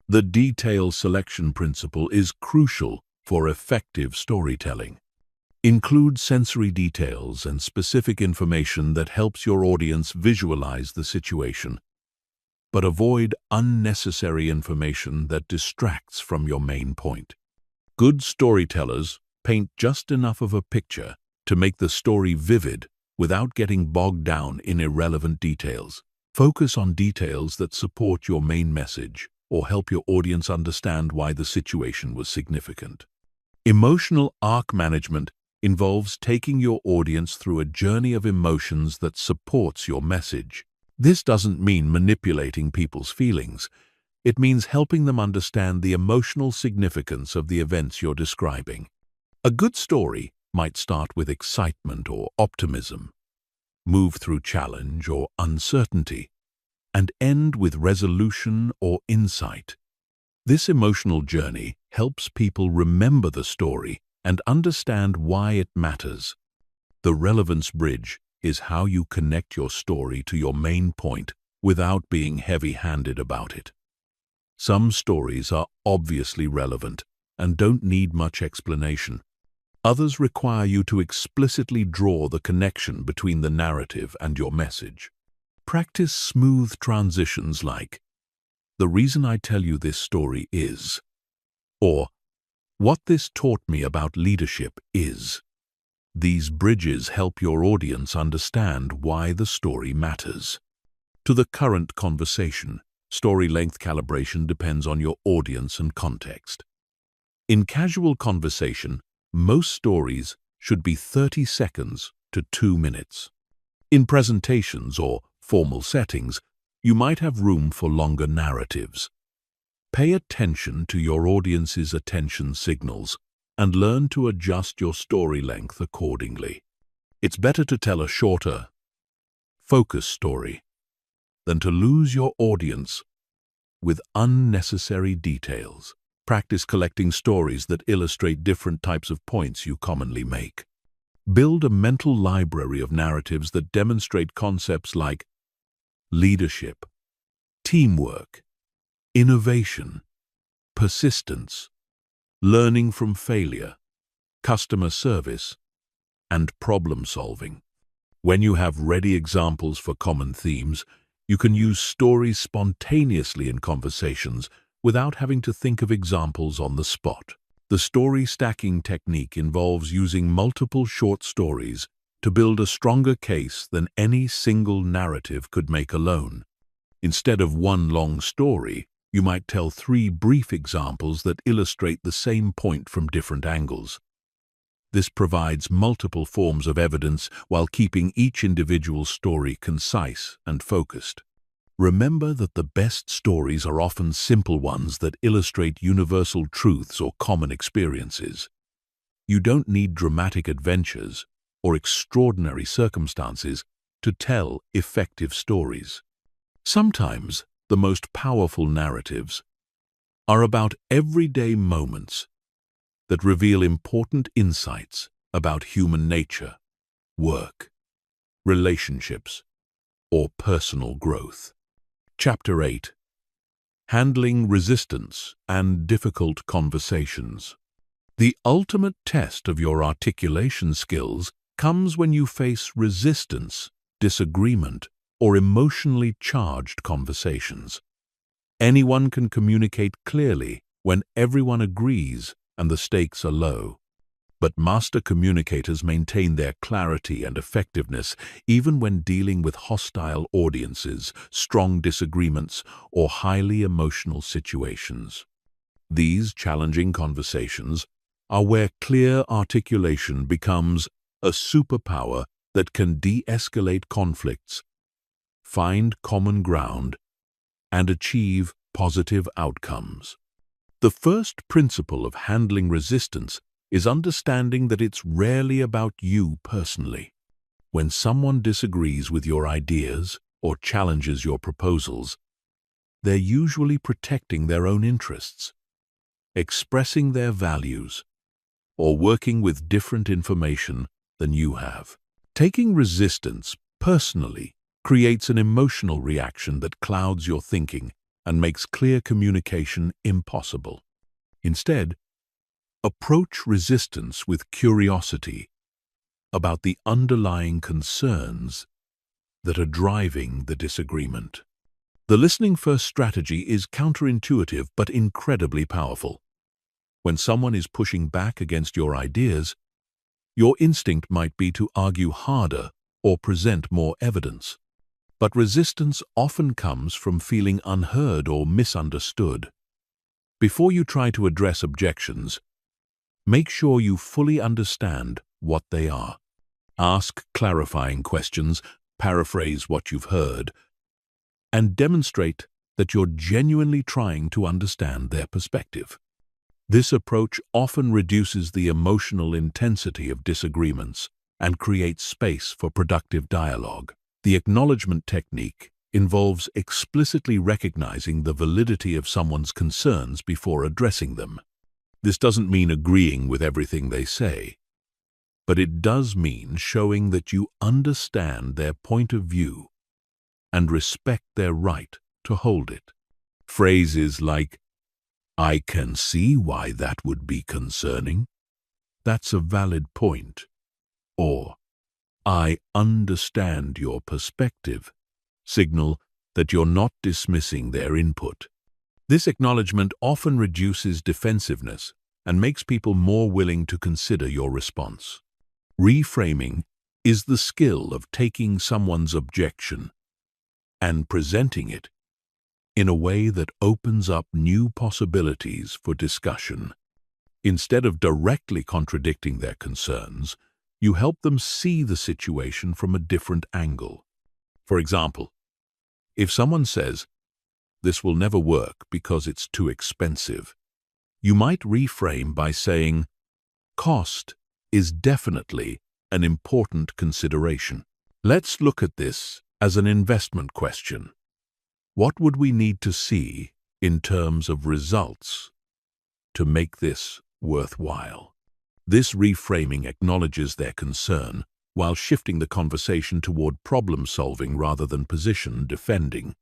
The detail selection principle is crucial for effective storytelling. Include sensory details and specific information that helps your audience visualize the situation, but avoid unnecessary information that distracts from your main point. Good storytellers paint just enough of a picture to make the story vivid without getting bogged down in irrelevant details. Focus on details that support your main message or help your audience understand why the situation was significant. Emotional arc management involves taking your audience through a journey of emotions that supports your message. This doesn't mean manipulating people's feelings. It means helping them understand the emotional significance of the events you're describing. A good story might start with excitement or optimism, move through challenge or uncertainty, and end with resolution or insight. This emotional journey helps people remember the story and understand why it matters. The relevance bridge is how you connect your story to your main point without being heavy-handed about it. Some stories are obviously relevant and don't need much explanation. Others require you to explicitly draw the connection between the narrative and your message. Practice smooth transitions like, "The reason I tell you this story is," or "What this taught me about leadership is." These bridges help your audience understand why the story matters. To the current conversation, story length calibration depends on your audience and context. In casual conversation, most stories should be 30 seconds to 2 minutes. In presentations or formal settings, you might have room for longer narratives. Pay attention to your audience's attention signals and learn to adjust your story length accordingly. It's better to tell a shorter, focused story than to lose your audience with unnecessary details. Practice collecting stories that illustrate different types of points you commonly make. Build a mental library of narratives that demonstrate concepts like leadership, teamwork, innovation, persistence, learning from failure, customer service, and problem solving. When you have ready examples for common themes, you can use stories spontaneously in conversations without having to think of examples on the spot. The story stacking technique involves using multiple short stories to build a stronger case than any single narrative could make alone. Instead of one long story, you might tell 3 brief examples that illustrate the same point from different angles. This provides multiple forms of evidence while keeping each individual story concise and focused. Remember that the best stories are often simple ones that illustrate universal truths or common experiences. You don't need dramatic adventures or extraordinary circumstances to tell effective stories. Sometimes the most powerful narratives are about everyday moments that reveal important insights about human nature, work, relationships, or personal growth. Chapter 8. Handling Resistance and Difficult Conversations. The ultimate test of your articulation skills comes when you face resistance, disagreement, or emotionally charged conversations. Anyone can communicate clearly when everyone agrees and the stakes are low. But master communicators maintain their clarity and effectiveness even when dealing with hostile audiences, strong disagreements, or highly emotional situations. These challenging conversations are where clear articulation becomes a superpower that can de-escalate conflicts, find common ground, and achieve positive outcomes. The first principle of handling resistance is understanding that it's rarely about you personally. When someone disagrees with your ideas or challenges your proposals, they're usually protecting their own interests, expressing their values, or working with different information than you have. Taking resistance personally creates an emotional reaction that clouds your thinking and makes clear communication impossible. Instead, approach resistance with curiosity about the underlying concerns that are driving the disagreement. The listening-first strategy is counterintuitive but incredibly powerful. When someone is pushing back against your ideas, your instinct might be to argue harder or present more evidence. But resistance often comes from feeling unheard or misunderstood. Before you try to address objections, make sure you fully understand what they are. Ask clarifying questions, paraphrase what you've heard, and demonstrate that you're genuinely trying to understand their perspective. This approach often reduces the emotional intensity of disagreements and creates space for productive dialogue. The acknowledgement technique involves explicitly recognizing the validity of someone's concerns before addressing them. This doesn't mean agreeing with everything they say, but it does mean showing that you understand their point of view and respect their right to hold it. Phrases like, "I can see why that would be concerning. That's a valid point," or "I understand your perspective," signal that you're not dismissing their input. This acknowledgement often reduces defensiveness and makes people more willing to consider your response. Reframing is the skill of taking someone's objection and presenting it in a way that opens up new possibilities for discussion. Instead of directly contradicting their concerns, you help them see the situation from a different angle. For example, if someone says, "This will never work because it's too expensive," you might reframe by saying, "Cost is definitely an important consideration. Let's look at this as an investment question. What would we need to see in terms of results to make this worthwhile? This reframing acknowledges their concern while shifting the conversation toward problem-solving rather than position defending.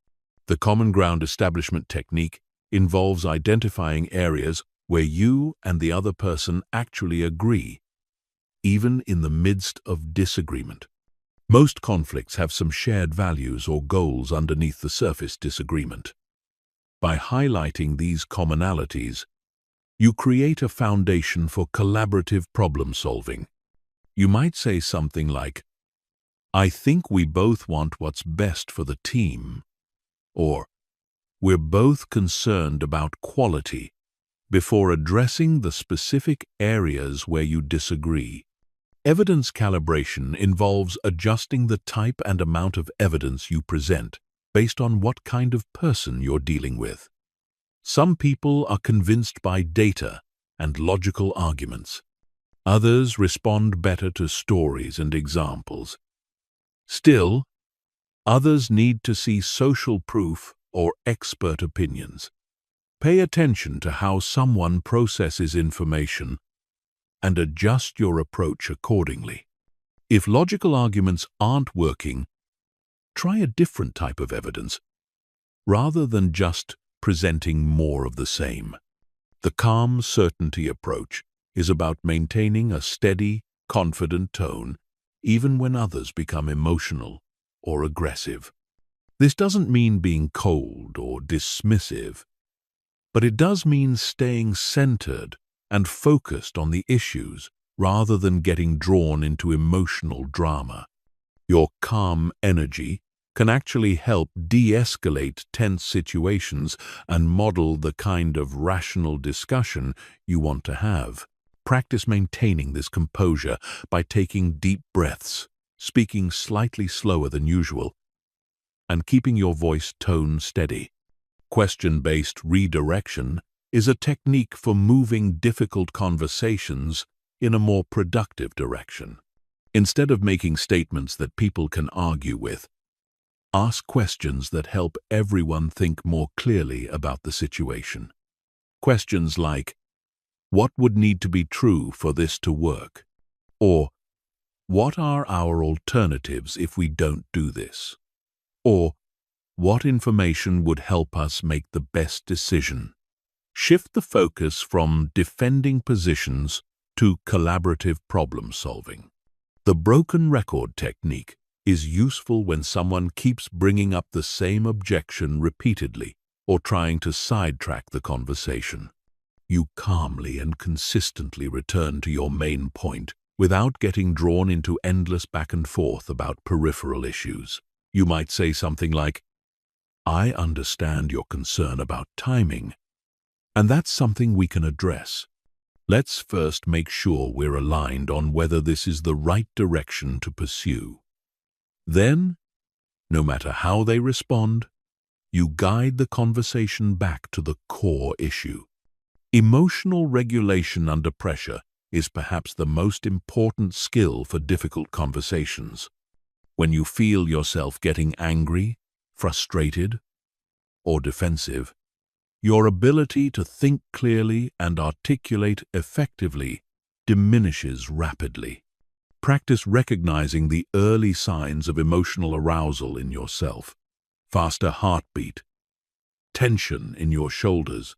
The common ground establishment technique involves identifying areas where you and the other person actually agree, even in the midst of disagreement. Most conflicts have some shared values or goals underneath the surface disagreement. By highlighting these commonalities, you create a foundation for collaborative problem-solving. You might say something like, "I think we both want what's best for the team," or "We're both concerned about quality," before addressing the specific areas where you disagree. Evidence calibration involves adjusting the type and amount of evidence you present based on what kind of person you're dealing with. Some people are convinced by data and logical arguments. Others respond better to stories and examples. Still, others need to see social proof or expert opinions. Pay attention to how someone processes information and adjust your approach accordingly. If logical arguments aren't working, try a different type of evidence, rather than just presenting more of the same. The calm certainty approach is about maintaining a steady, confident tone, even when others become emotional or aggressive. This doesn't mean being cold or dismissive, but it does mean staying centered and focused on the issues rather than getting drawn into emotional drama. Your calm energy can actually help de-escalate tense situations and model the kind of rational discussion you want to have. Practice maintaining this composure by taking deep breaths, speaking slightly slower than usual, and keeping your voice tone steady. Question-based redirection is a technique for moving difficult conversations in a more productive direction. Instead of making statements that people can argue with, ask questions that help everyone think more clearly about the situation. Questions like, "What would need to be true for this to work?" Or, "What are our alternatives if we don't do this?" Or, "What information would help us make the best decision?" Shift the focus from defending positions to collaborative problem-solving. The broken record technique is useful when someone keeps bringing up the same objection repeatedly or trying to sidetrack the conversation. You calmly and consistently return to your main point without getting drawn into endless back and forth about peripheral issues. You might say something like, "I understand your concern about timing, and that's something we can address. Let's first make sure we're aligned on whether this is the right direction to pursue." Then, no matter how they respond, you guide the conversation back to the core issue. Emotional regulation under pressure is perhaps the most important skill for difficult conversations. When you feel yourself getting angry, frustrated, or defensive, your ability to think clearly and articulate effectively diminishes rapidly. Practice recognizing the early signs of emotional arousal in yourself: faster heartbeat, tension in your shoulders,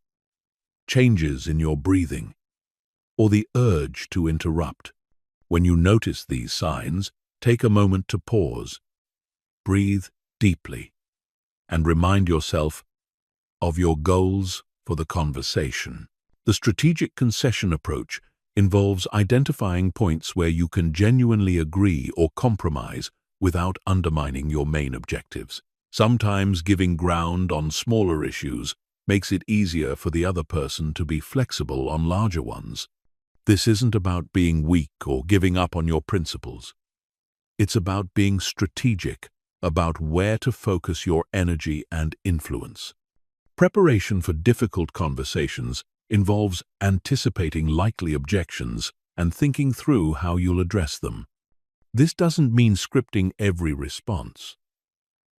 changes in your breathing, or the urge to interrupt. When you notice these signs, take a moment to pause, breathe deeply, and remind yourself of your goals for the conversation. The strategic concession approach involves identifying points where you can genuinely agree or compromise without undermining your main objectives. Sometimes giving ground on smaller issues makes it easier for the other person to be flexible on larger ones. This isn't about being weak or giving up on your principles. It's about being strategic, about where to focus your energy and influence. Preparation for difficult conversations involves anticipating likely objections and thinking through how you'll address them. This doesn't mean scripting every response,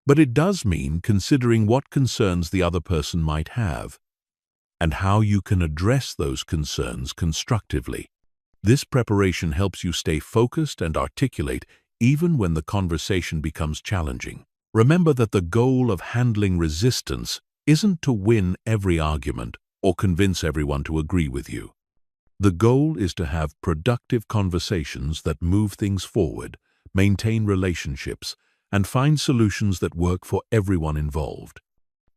but it does mean considering what concerns the other person might have. and how you can address those concerns constructively. This preparation helps you stay focused and articulate even when the conversation becomes challenging. Remember that the goal of handling resistance isn't to win every argument or convince everyone to agree with you. The goal is to have productive conversations that move things forward, maintain relationships, and find solutions that work for everyone involved.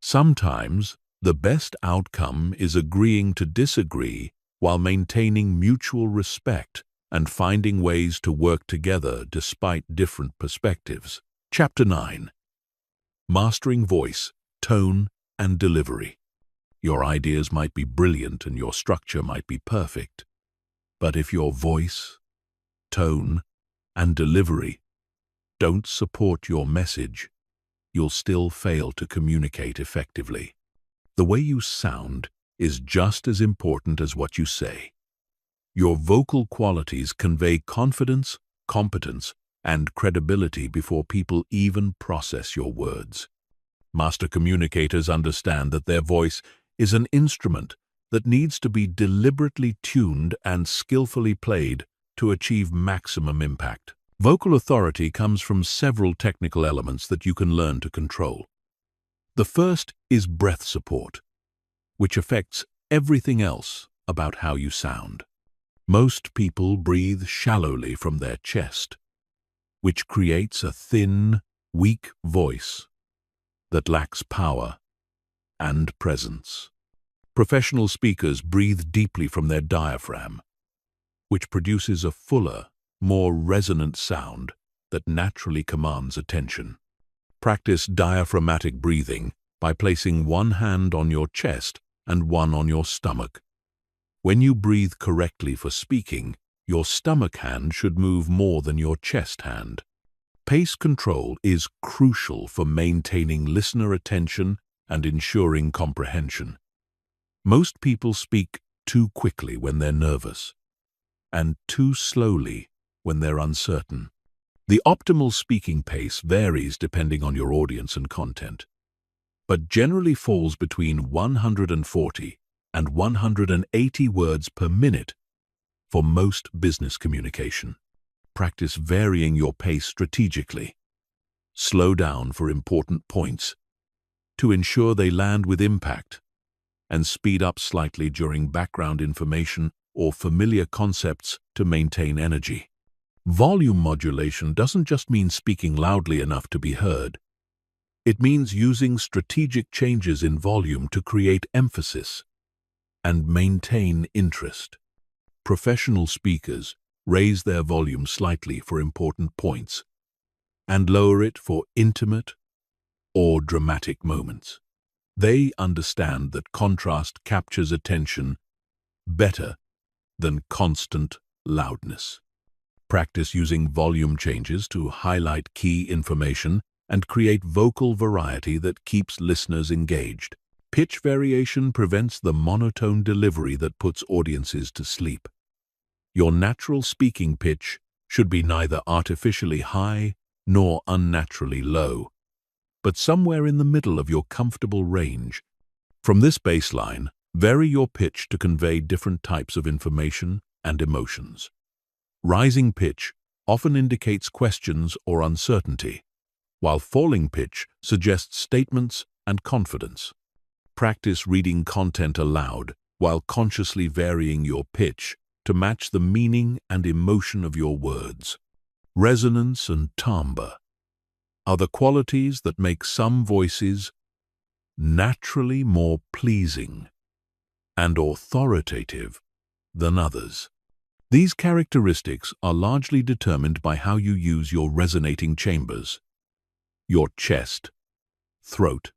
Sometimes, the best outcome is agreeing to disagree while maintaining mutual respect and finding ways to work together despite different perspectives. Chapter 9. Mastering voice, tone, and delivery. Your ideas might be brilliant and your structure might be perfect, but if your voice, tone, and delivery don't support your message, you'll still fail to communicate effectively. The way you sound is just as important as what you say. Your vocal qualities convey confidence, competence, and credibility before people even process your words. Master communicators understand that their voice is an instrument that needs to be deliberately tuned and skillfully played to achieve maximum impact. Vocal authority comes from several technical elements that you can learn to control. The first is breath support, which affects everything else about how you sound. Most people breathe shallowly from their chest, which creates a thin, weak voice that lacks power and presence. Professional speakers breathe deeply from their diaphragm, which produces a fuller, more resonant sound that naturally commands attention. Practice diaphragmatic breathing by placing one hand on your chest and one on your stomach. When you breathe correctly for speaking, your stomach hand should move more than your chest hand. Pace control is crucial for maintaining listener attention and ensuring comprehension. Most people speak too quickly when they're nervous, and too slowly when they're uncertain. The optimal speaking pace varies depending on your audience and content, but generally falls between 140 and 180 words per minute for most business communication. Practice varying your pace strategically. Slow down for important points to ensure they land with impact, and speed up slightly during background information or familiar concepts to maintain energy. Volume modulation doesn't just mean speaking loudly enough to be heard. It means using strategic changes in volume to create emphasis and maintain interest. Professional speakers raise their volume slightly for important points and lower it for intimate or dramatic moments. They understand that contrast captures attention better than constant loudness. Practice using volume changes to highlight key information and create vocal variety that keeps listeners engaged. Pitch variation prevents the monotone delivery that puts audiences to sleep. Your natural speaking pitch should be neither artificially high nor unnaturally low, but somewhere in the middle of your comfortable range. From this baseline, vary your pitch to convey different types of information and emotions. Rising pitch often indicates questions or uncertainty, while falling pitch suggests statements and confidence. Practice reading content aloud while consciously varying your pitch to match the meaning and emotion of your words. Resonance and timbre are the qualities that make some voices naturally more pleasing and authoritative than others. These characteristics are largely determined by how you use your resonating chambers, your chest, throat,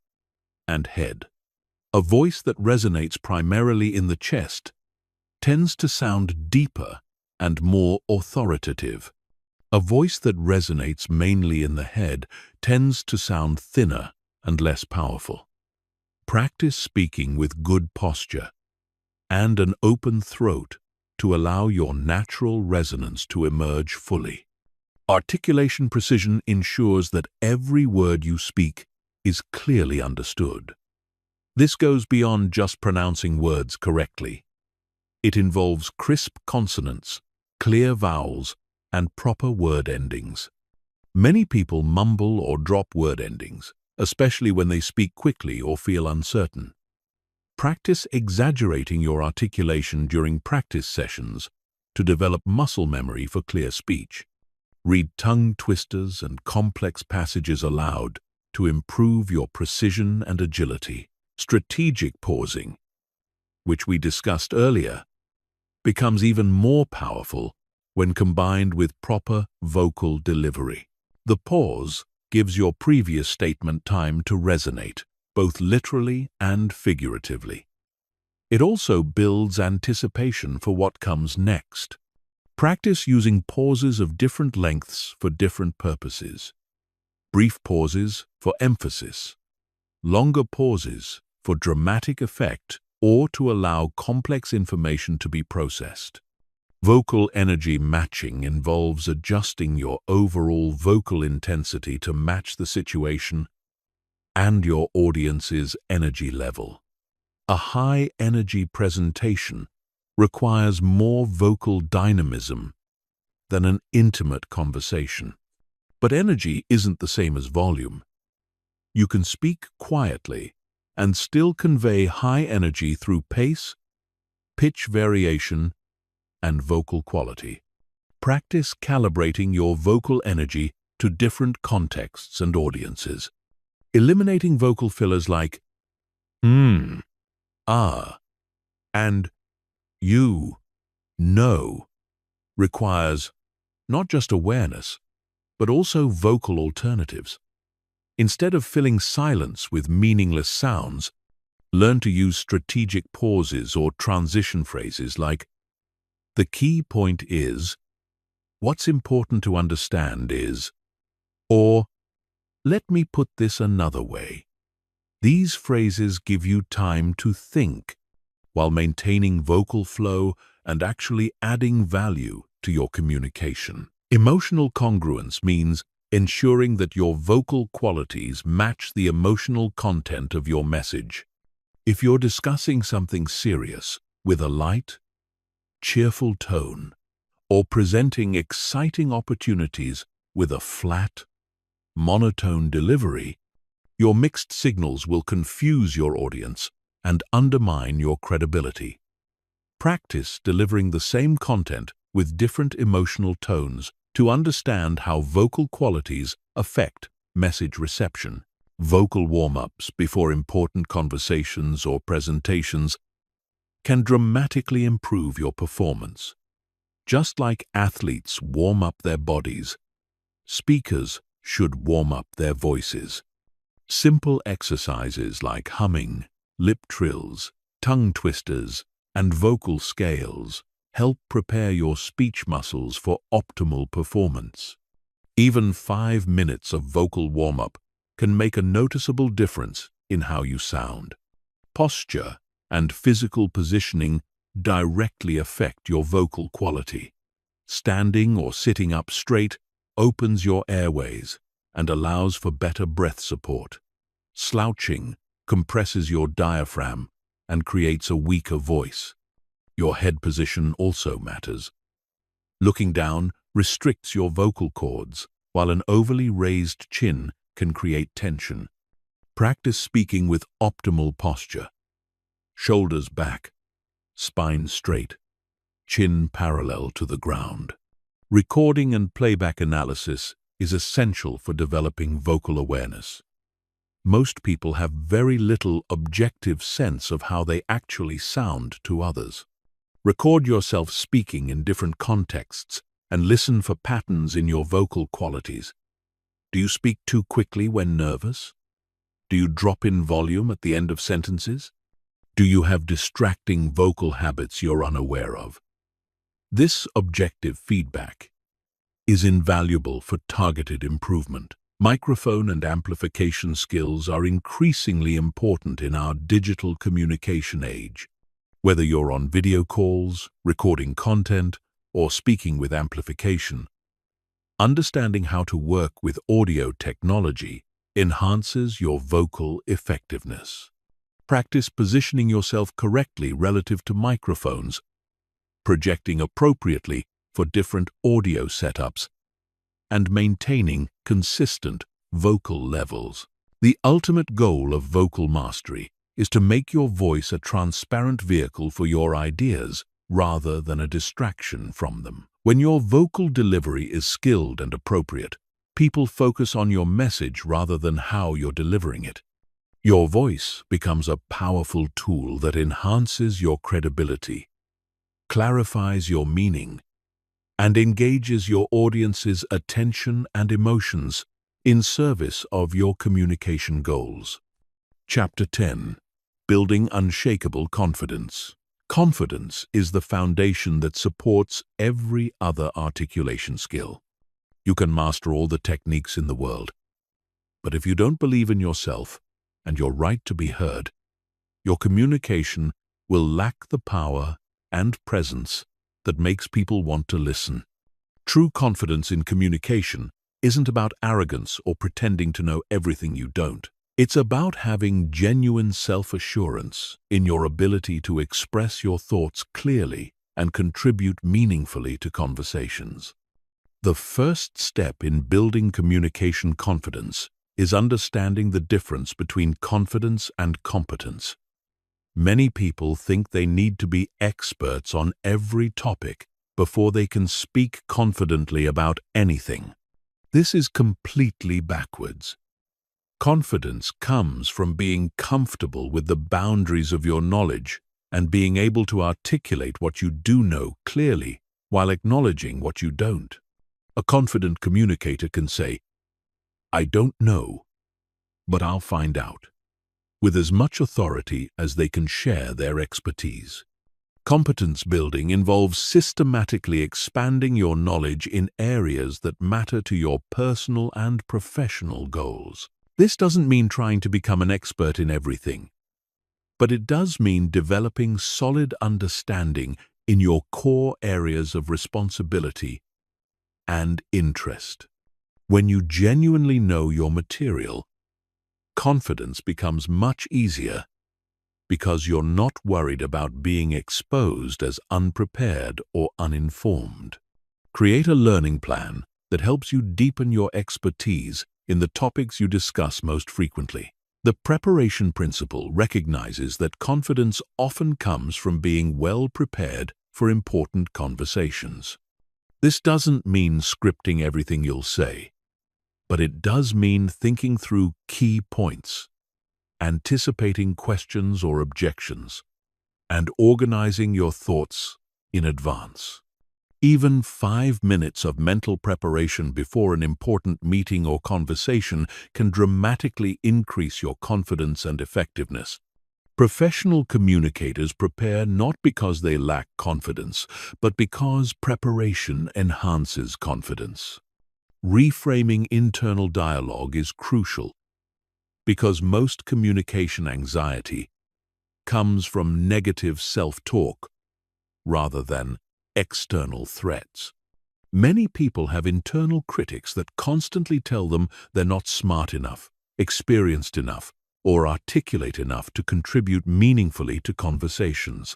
and head. A voice that resonates primarily in the chest tends to sound deeper and more authoritative. A voice that resonates mainly in the head tends to sound thinner and less powerful. Practice speaking with good posture and an open throat to allow your natural resonance to emerge fully. Articulation precision ensures that every word you speak is clearly understood. This goes beyond just pronouncing words correctly. It involves crisp consonants, clear vowels, and proper word endings. Many people mumble or drop word endings, especially when they speak quickly or feel uncertain. Practice exaggerating your articulation during practice sessions to develop muscle memory for clear speech. Read tongue twisters and complex passages aloud to improve your precision and agility. Strategic pausing, which we discussed earlier, becomes even more powerful when combined with proper vocal delivery. The pause gives your previous statement time to resonate, both literally and figuratively. It also builds anticipation for what comes next. Practice using pauses of different lengths for different purposes. Brief pauses for emphasis. Longer pauses for dramatic effect or to allow complex information to be processed. Vocal energy matching involves adjusting your overall vocal intensity to match the situation and your audience's energy level. A high-energy presentation requires more vocal dynamism than an intimate conversation. But energy isn't the same as volume. You can speak quietly and still convey high energy through pace, pitch variation, and vocal quality. Practice calibrating your vocal energy to different contexts and audiences. Eliminating vocal fillers like ah, and you, no, requires not just awareness, but also vocal alternatives. Instead of filling silence with meaningless sounds, learn to use strategic pauses or transition phrases like, "The key point is," "What's important to understand is," or "Let me put this another way." These phrases give you time to think while maintaining vocal flow and actually adding value to your communication. Emotional congruence means ensuring that your vocal qualities match the emotional content of your message. If you're discussing something serious with a light, cheerful tone, or presenting exciting opportunities with a flat, monotone delivery, your mixed signals will confuse your audience and undermine your credibility. Practice delivering the same content with different emotional tones to understand how vocal qualities affect message reception. Vocal warm-ups before important conversations or presentations can dramatically improve your performance. Just like athletes warm up their bodies, speakers should warm up their voices. Simple exercises like humming, lip trills, tongue twisters, and vocal scales help prepare your speech muscles for optimal performance. Even 5 minutes of vocal warm-up can make a noticeable difference in how you sound. Posture and physical positioning directly affect your vocal quality. Standing or sitting up straight opens your airways and allows for better breath support. Slouching compresses your diaphragm and creates a weaker voice. Your head position also matters. Looking down restricts your vocal cords, while an overly raised chin can create tension. Practice speaking with optimal posture. Shoulders back, spine straight, chin parallel to the ground. Recording and playback analysis is essential for developing vocal awareness. Most people have very little objective sense of how they actually sound to others. Record yourself speaking in different contexts and listen for patterns in your vocal qualities. Do you speak too quickly when nervous? Do you drop in volume at the end of sentences? Do you have distracting vocal habits you're unaware of? This objective feedback is invaluable for targeted improvement. Microphone and amplification skills are increasingly important in our digital communication age. Whether you're on video calls, recording content, or speaking with amplification, understanding how to work with audio technology enhances your vocal effectiveness. Practice positioning yourself correctly relative to microphones, projecting appropriately for different audio setups, and maintaining consistent vocal levels. The ultimate goal of vocal mastery is to make your voice a transparent vehicle for your ideas rather than a distraction from them. When your vocal delivery is skilled and appropriate, people focus on your message rather than how you're delivering it. Your voice becomes a powerful tool that enhances your credibility, clarifies your meaning, and engages your audience's attention and emotions in service of your communication goals. Chapter 10. Building Unshakable Confidence. Confidence is the foundation that supports every other articulation skill. You can master all the techniques in the world, but if you don't believe in yourself and your right to be heard, your communication will lack the power and presence that makes people want to listen. True confidence in communication isn't about arrogance or pretending to know everything you don't. It's about having genuine self-assurance in your ability to express your thoughts clearly and contribute meaningfully to conversations. The first step in building communication confidence is understanding the difference between confidence and competence. Many people think they need to be experts on every topic before they can speak confidently about anything. This is completely backwards. Confidence comes from being comfortable with the boundaries of your knowledge and being able to articulate what you do know clearly while acknowledging what you don't. A confident communicator can say, "I don't know, but I'll find out," with as much authority as they can share their expertise. Competence building involves systematically expanding your knowledge in areas that matter to your personal and professional goals. This doesn't mean trying to become an expert in everything, but it does mean developing solid understanding in your core areas of responsibility and interest. When you genuinely know your material, confidence becomes much easier because you're not worried about being exposed as unprepared or uninformed. Create a learning plan that helps you deepen your expertise in the topics you discuss most frequently. The preparation principle recognizes that confidence often comes from being well prepared for important conversations. This doesn't mean scripting everything you'll say, but it does mean thinking through key points, anticipating questions or objections, and organizing your thoughts in advance. Even 5 minutes of mental preparation before an important meeting or conversation can dramatically increase your confidence and effectiveness. Professional communicators prepare not because they lack confidence, but because preparation enhances confidence. Reframing internal dialogue is crucial because most communication anxiety comes from negative self-talk rather than external threats. Many people have internal critics that constantly tell them they're not smart enough, experienced enough, or articulate enough to contribute meaningfully to conversations.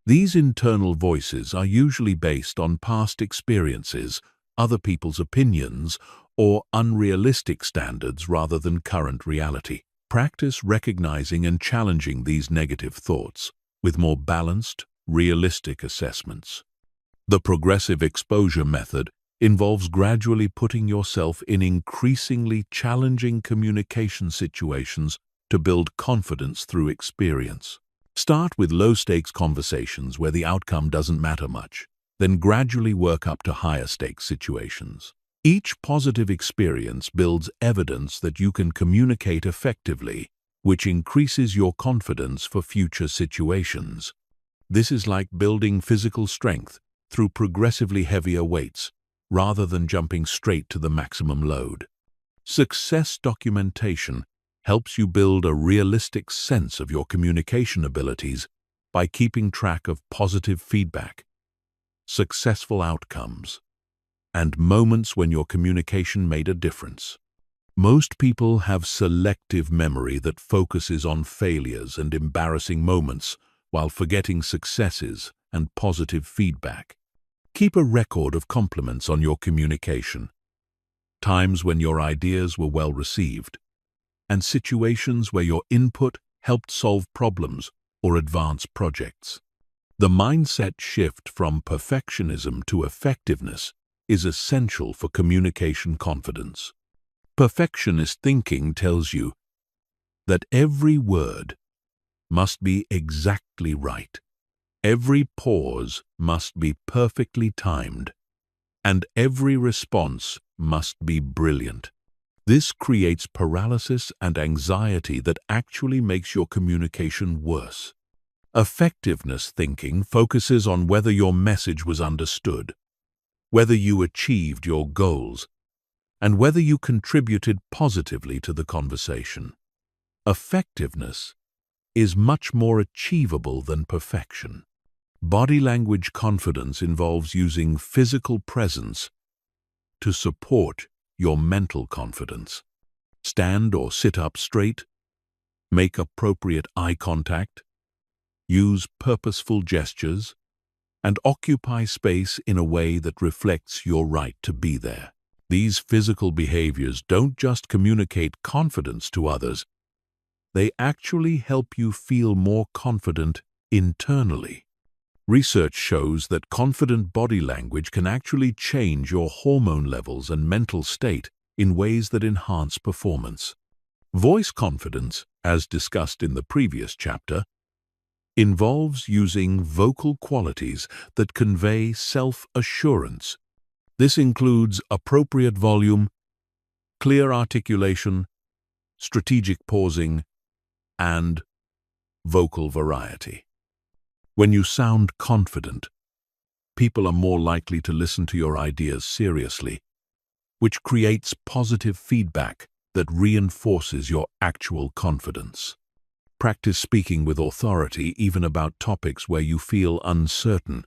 These internal voices are usually based on past experiences, other people's opinions, or unrealistic standards rather than current reality. Practice recognizing and challenging these negative thoughts with more balanced, realistic assessments. The progressive exposure method involves gradually putting yourself in increasingly challenging communication situations to build confidence through experience. Start with low-stakes conversations where the outcome doesn't matter much, then gradually work up to higher-stakes situations. Each positive experience builds evidence that you can communicate effectively, which increases your confidence for future situations. This is like building physical strength through progressively heavier weights, rather than jumping straight to the maximum load. Success documentation helps you build a realistic sense of your communication abilities by keeping track of positive feedback, successful outcomes, and moments when your communication made a difference. Most people have selective memory that focuses on failures and embarrassing moments while forgetting successes and positive feedback. Keep a record of compliments on your communication, times when your ideas were well received, and situations where your input helped solve problems or advance projects. The mindset shift from perfectionism to effectiveness is essential for communication confidence. Perfectionist thinking tells you that every word must be exactly right, every pause must be perfectly timed, and every response must be brilliant. This creates paralysis and anxiety that actually makes your communication worse. Effectiveness thinking focuses on whether your message was understood, whether you achieved your goals, and whether you contributed positively to the conversation. Effectiveness is much more achievable than perfection. Body language confidence involves using physical presence to support your mental confidence. Stand or sit up straight, make appropriate eye contact, use purposeful gestures, and occupy space in a way that reflects your right to be there. These physical behaviors don't just communicate confidence to others, they actually help you feel more confident internally. Research shows that confident body language can actually change your hormone levels and mental state in ways that enhance performance. Voice confidence, as discussed in the previous chapter, involves using vocal qualities that convey self-assurance. This includes appropriate volume, clear articulation, strategic pausing, and vocal variety. When you sound confident, people are more likely to listen to your ideas seriously, which creates positive feedback that reinforces your actual confidence. Practice speaking with authority even about topics where you feel uncertain,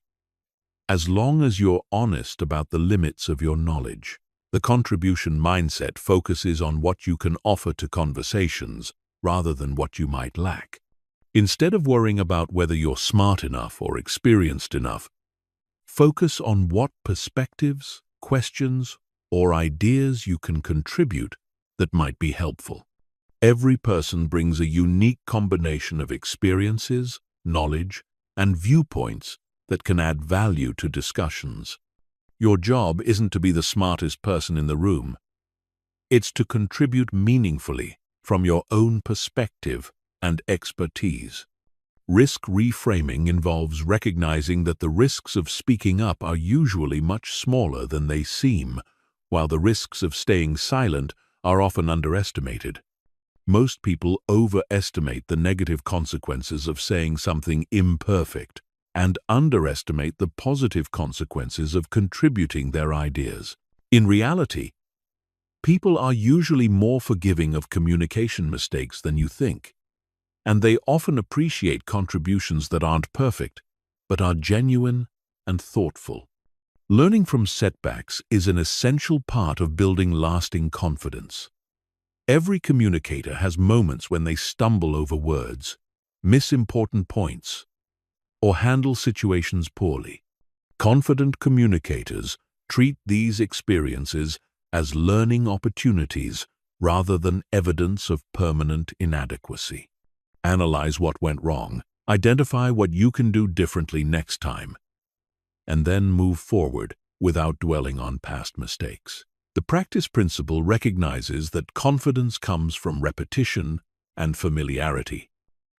as long as you're honest about the limits of your knowledge. The contribution mindset focuses on what you can offer to conversations rather than what you might lack. Instead of worrying about whether you're smart enough or experienced enough, focus on what perspectives, questions, or ideas you can contribute that might be helpful. Every person brings a unique combination of experiences, knowledge, and viewpoints that can add value to discussions. Your job isn't to be the smartest person in the room. It's to contribute meaningfully from your own perspective and expertise. Risk reframing involves recognizing that the risks of speaking up are usually much smaller than they seem, while the risks of staying silent are often underestimated. Most people overestimate the negative consequences of saying something imperfect and underestimate the positive consequences of contributing their ideas. In reality, people are usually more forgiving of communication mistakes than you think, and they often appreciate contributions that aren't perfect, but are genuine and thoughtful. Learning from setbacks is an essential part of building lasting confidence. Every communicator has moments when they stumble over words, miss important points, or handle situations poorly. Confident communicators treat these experiences as learning opportunities rather than evidence of permanent inadequacy. Analyze what went wrong, identify what you can do differently next time, and then move forward without dwelling on past mistakes. The practice principle recognizes that confidence comes from repetition and familiarity.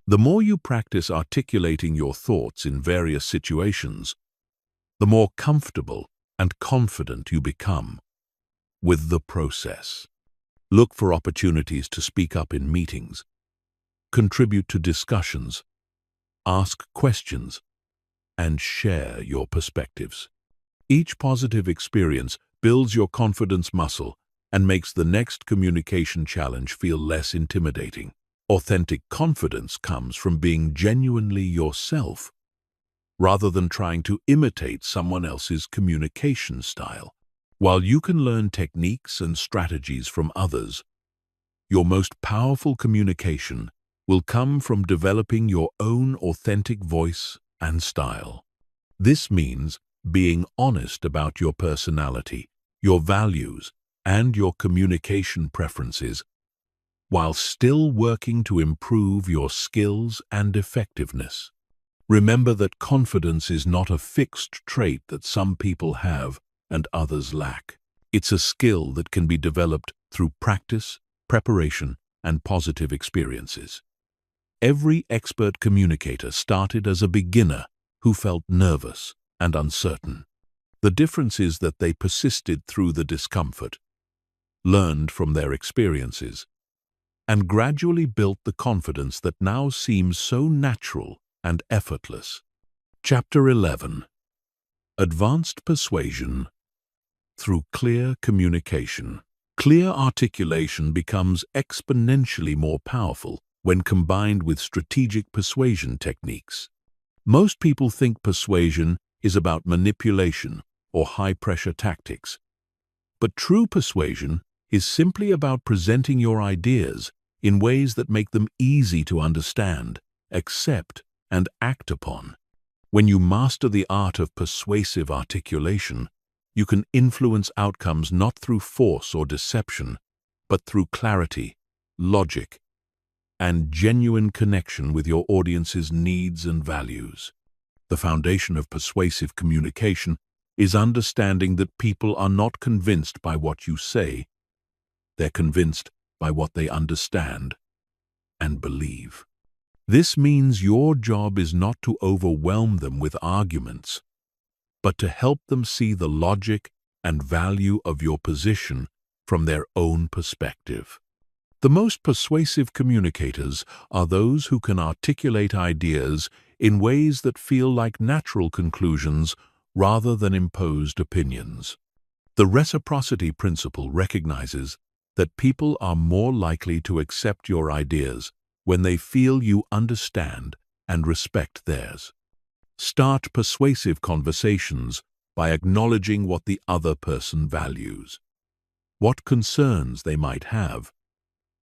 The more you practice articulating your thoughts in various situations, the more comfortable and confident you become with the process. Look for opportunities to speak up in meetings, contribute to discussions, ask questions, and share your perspectives. Each positive experience builds your confidence muscle and makes the next communication challenge feel less intimidating. Authentic confidence comes from being genuinely yourself, rather than trying to imitate someone else's communication style. While you can learn techniques and strategies from others, Your most powerful communication will come from developing your own authentic voice and style. This means being honest about your personality, your values, and your communication preferences, while still working to improve your skills and effectiveness. Remember that confidence is not a fixed trait that some people have and others lack. It's a skill that can be developed through practice, preparation, and positive experiences. Every expert communicator started as a beginner who felt nervous and uncertain. The difference is that they persisted through the discomfort, learned from their experiences, and gradually built the confidence that now seems so natural and effortless. Chapter 11. Advanced Persuasion through Clear Communication. Clear articulation becomes exponentially more powerful when combined with strategic persuasion techniques. Most people think persuasion is about manipulation or high-pressure tactics. But true persuasion is simply about presenting your ideas in ways that make them easy to understand, accept, and act upon. When you master the art of persuasive articulation, you can influence outcomes not through force or deception, but through clarity, logic, and genuine connection with your audience's needs and values. The foundation of persuasive communication is understanding that people are not convinced by what you say. They're convinced by what they understand and believe. This means your job is not to overwhelm them with arguments, but to help them see the logic and value of your position from their own perspective. The most persuasive communicators are those who can articulate ideas in ways that feel like natural conclusions rather than imposed opinions. The reciprocity principle recognizes that people are more likely to accept your ideas when they feel you understand and respect theirs. Start persuasive conversations by acknowledging what the other person values, what concerns they might have,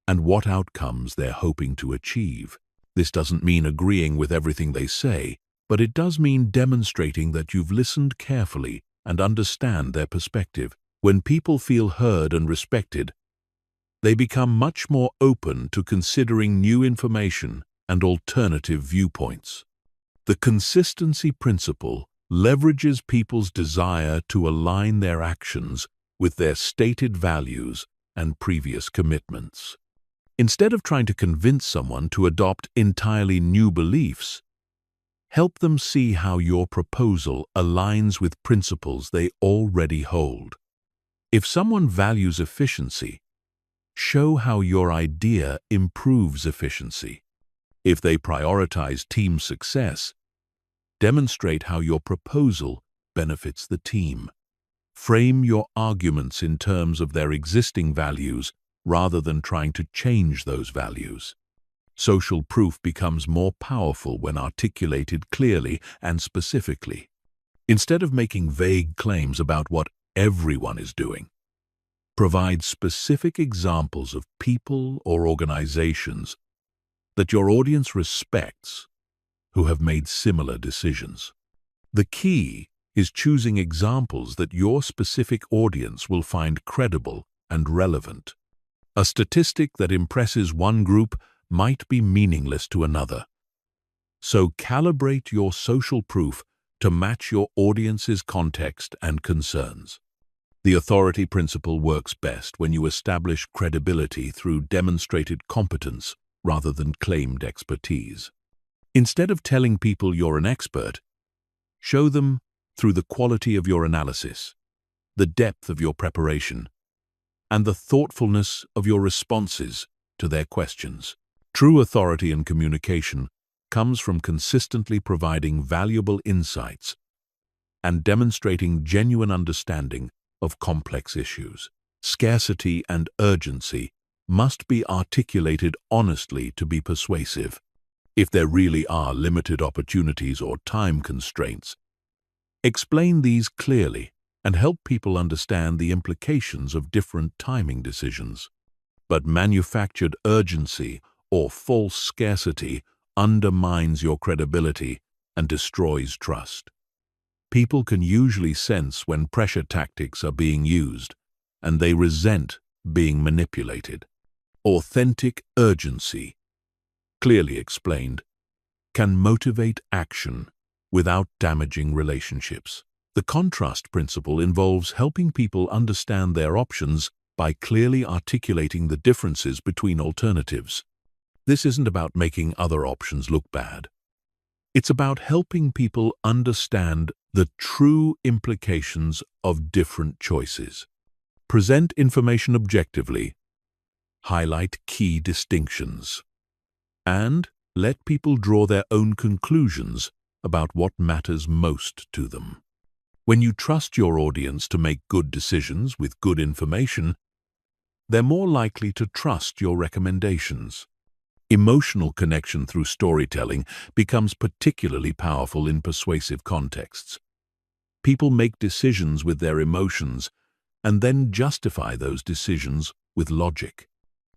and what outcomes they're hoping to achieve. This doesn't mean agreeing with everything they say, but it does mean demonstrating that you've listened carefully and understand their perspective. When people feel heard and respected, they become much more open to considering new information and alternative viewpoints. The consistency principle leverages people's desire to align their actions with their stated values and previous commitments. Instead of trying to convince someone to adopt entirely new beliefs, help them see how your proposal aligns with principles they already hold. If someone values efficiency, show how your idea improves efficiency. If they prioritize team success, demonstrate how your proposal benefits the team. Frame your arguments in terms of their existing values rather than trying to change those values. Social proof becomes more powerful when articulated clearly and specifically. Instead of making vague claims about what everyone is doing, provide specific examples of people or organizations that your audience respects who have made similar decisions. The key is choosing examples that your specific audience will find credible and relevant. A statistic that impresses one group might be meaningless to another. So calibrate your social proof to match your audience's context and concerns. The authority principle works best when you establish credibility through demonstrated competence rather than claimed expertise. Instead of telling people you're an expert, show them through the quality of your analysis, the depth of your preparation, and the thoughtfulness of your responses to their questions. True authority in communication comes from consistently providing valuable insights and demonstrating genuine understanding of complex issues. Scarcity and urgency must be articulated honestly to be persuasive. If there really are limited opportunities or time constraints, explain these clearly and help people understand the implications of different timing decisions. but manufactured urgency or false scarcity undermines your credibility and destroys trust. People can usually sense when pressure tactics are being used, and they resent being manipulated. Authentic urgency, clearly explained, can motivate action without damaging relationships. The contrast principle involves helping people understand their options by clearly articulating the differences between alternatives. This isn't about making other options look bad. It's about helping people understand the true implications of different choices. Present information objectively, highlight key distinctions, and let people draw their own conclusions about what matters most to them. When you trust your audience to make good decisions with good information, they're more likely to trust your recommendations. Emotional connection through storytelling becomes particularly powerful in persuasive contexts. People make decisions with their emotions and then justify those decisions with logic.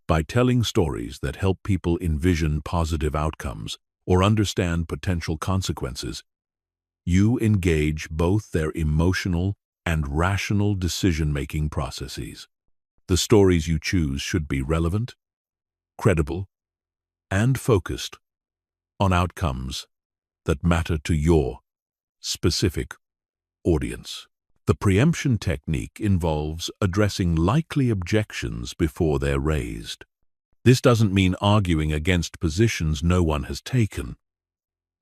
By telling stories that help people envision positive outcomes or understand potential consequences, you engage both their emotional and rational decision-making processes. The stories you choose should be relevant, credible, and focused on outcomes that matter to your specific audience. The preemption technique involves addressing likely objections before they're raised. This doesn't mean arguing against positions no one has taken,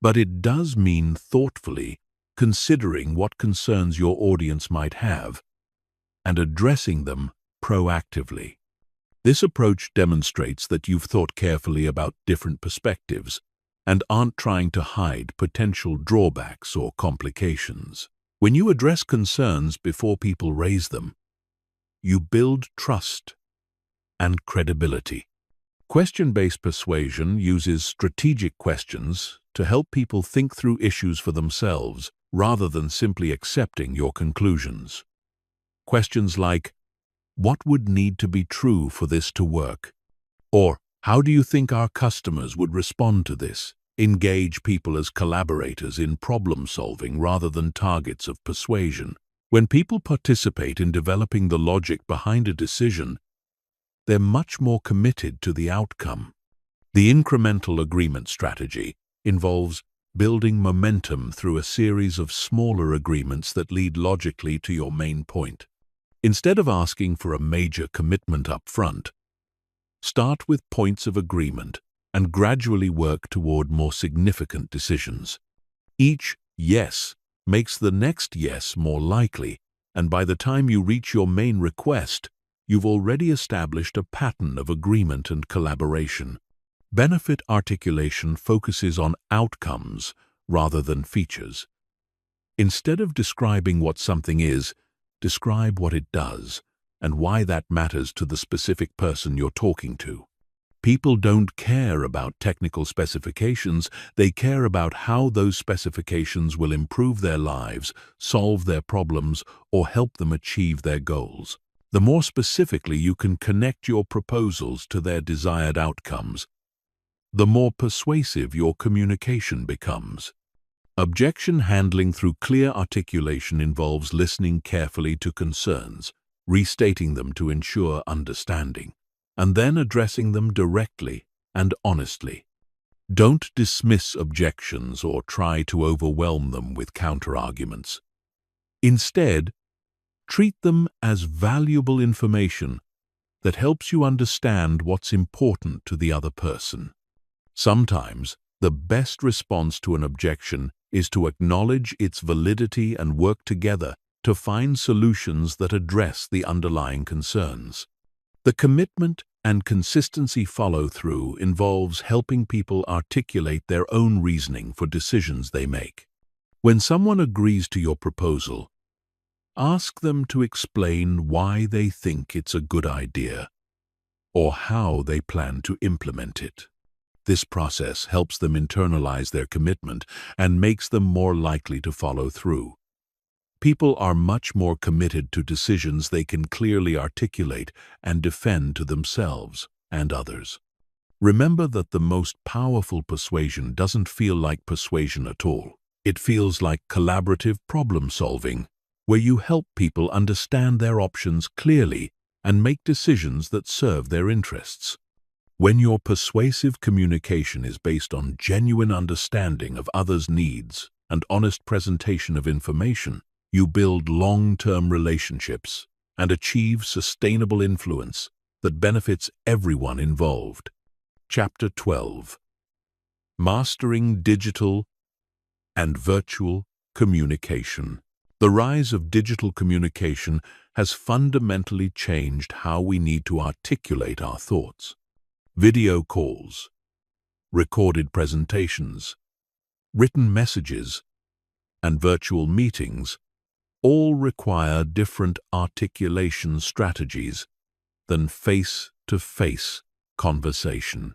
but it does mean thoughtfully considering what concerns your audience might have and addressing them proactively. This approach demonstrates that you've thought carefully about different perspectives and aren't trying to hide potential drawbacks or complications. When you address concerns before people raise them, you build trust and credibility. Question-based persuasion uses strategic questions to help people think through issues for themselves rather than simply accepting your conclusions. Questions like, "What would need to be true for this to work?" Or, "How do you think our customers would respond to this?" engage people as collaborators in problem-solving rather than targets of persuasion. When people participate in developing the logic behind a decision, they're much more committed to the outcome. The incremental agreement strategy involves building momentum through a series of smaller agreements that lead logically to your main point. Instead of asking for a major commitment up front, start with points of agreement and gradually work toward more significant decisions. Each yes makes the next yes more likely, and by the time you reach your main request, you've already established a pattern of agreement and collaboration. Benefit articulation focuses on outcomes rather than features. Instead of describing what something is, describe what it does and why that matters to the specific person you're talking to. People don't care about technical specifications, they care about how those specifications will improve their lives, solve their problems, or help them achieve their goals. The more specifically you can connect your proposals to their desired outcomes, the more persuasive your communication becomes. Objection handling through clear articulation involves listening carefully to concerns, restating them to ensure understanding, and then addressing them directly and honestly. Don't dismiss objections or try to overwhelm them with counterarguments. Instead, treat them as valuable information that helps you understand what's important to the other person. Sometimes, the best response to an objection is to acknowledge its validity and work together to find solutions that address the underlying concerns. The commitment and consistency follow-through involves helping people articulate their own reasoning for decisions they make. When someone agrees to your proposal, ask them to explain why they think it's a good idea or how they plan to implement it. This process helps them internalize their commitment and makes them more likely to follow through. People are much more committed to decisions they can clearly articulate and defend to themselves and others. Remember that the most powerful persuasion doesn't feel like persuasion at all. It feels like collaborative problem-solving, where you help people understand their options clearly and make decisions that serve their interests. When your persuasive communication is based on genuine understanding of others' needs and honest presentation of information, you build long-term relationships and achieve sustainable influence that benefits everyone involved. Chapter 12. Mastering Digital and Virtual Communication. The rise of digital communication has fundamentally changed how we need to articulate our thoughts. Video calls, recorded presentations, written messages, and virtual meetings all require different articulation strategies than face-to-face conversation.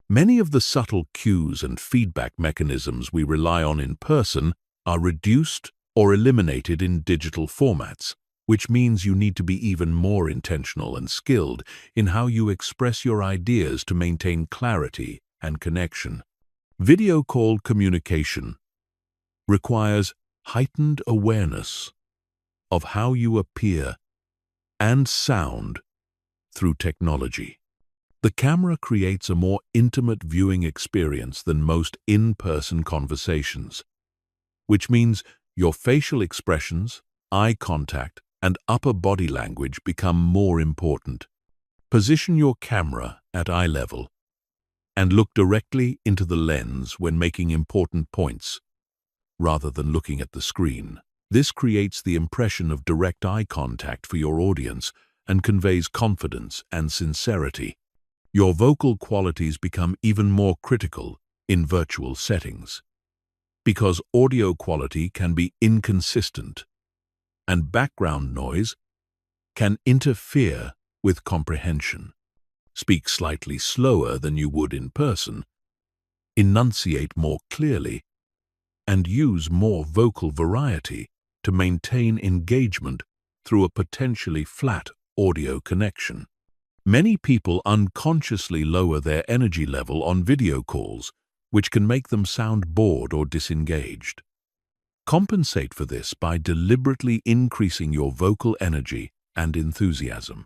Many of the subtle cues and feedback mechanisms we rely on in person are reduced or eliminated in digital formats, which means you need to be even more intentional and skilled in how you express your ideas to maintain clarity and connection. Video call communication requires heightened awareness of how you appear and sound through technology. The camera creates a more intimate viewing experience than most in-person conversations, which means your facial expressions, eye contact, and upper body language become more important. Position your camera at eye level and look directly into the lens when making important points, rather than looking at the screen. This creates the impression of direct eye contact for your audience and conveys confidence and sincerity. Your vocal qualities become even more critical in virtual settings, because audio quality can be inconsistent and background noise can interfere with comprehension. Speak slightly slower than you would in person, enunciate more clearly, and use more vocal variety to maintain engagement through a potentially flat audio connection. Many people unconsciously lower their energy level on video calls, which can make them sound bored or disengaged. Compensate for this by deliberately increasing your vocal energy and enthusiasm.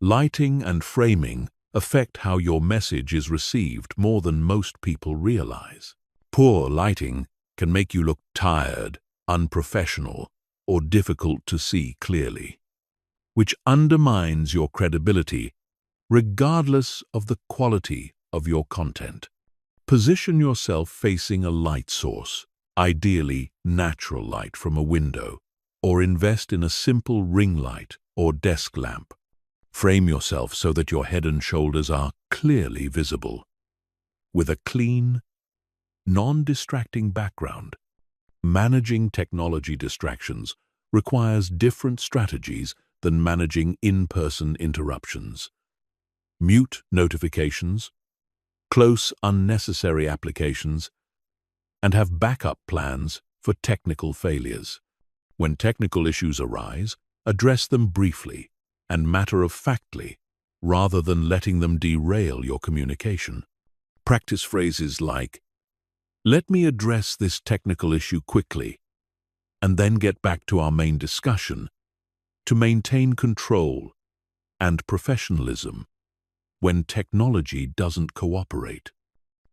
Lighting and framing affect how your message is received more than most people realize. Poor lighting can make you look tired, unprofessional, or difficult to see clearly, which undermines your credibility regardless of the quality of your content. Position yourself facing a light source, ideally natural light from a window, or invest in a simple ring light or desk lamp. Frame yourself so that your head and shoulders are clearly visible, with a clean, non-distracting background. Managing technology distractions requires different strategies than managing in-person interruptions. Mute notifications, close unnecessary applications, and have backup plans for technical failures. When technical issues arise, address them briefly and matter-of-factly, rather than letting them derail your communication. Practice phrases like, "Let me address this technical issue quickly," and then get back to our main discussion, to maintain control and professionalism when technology doesn't cooperate.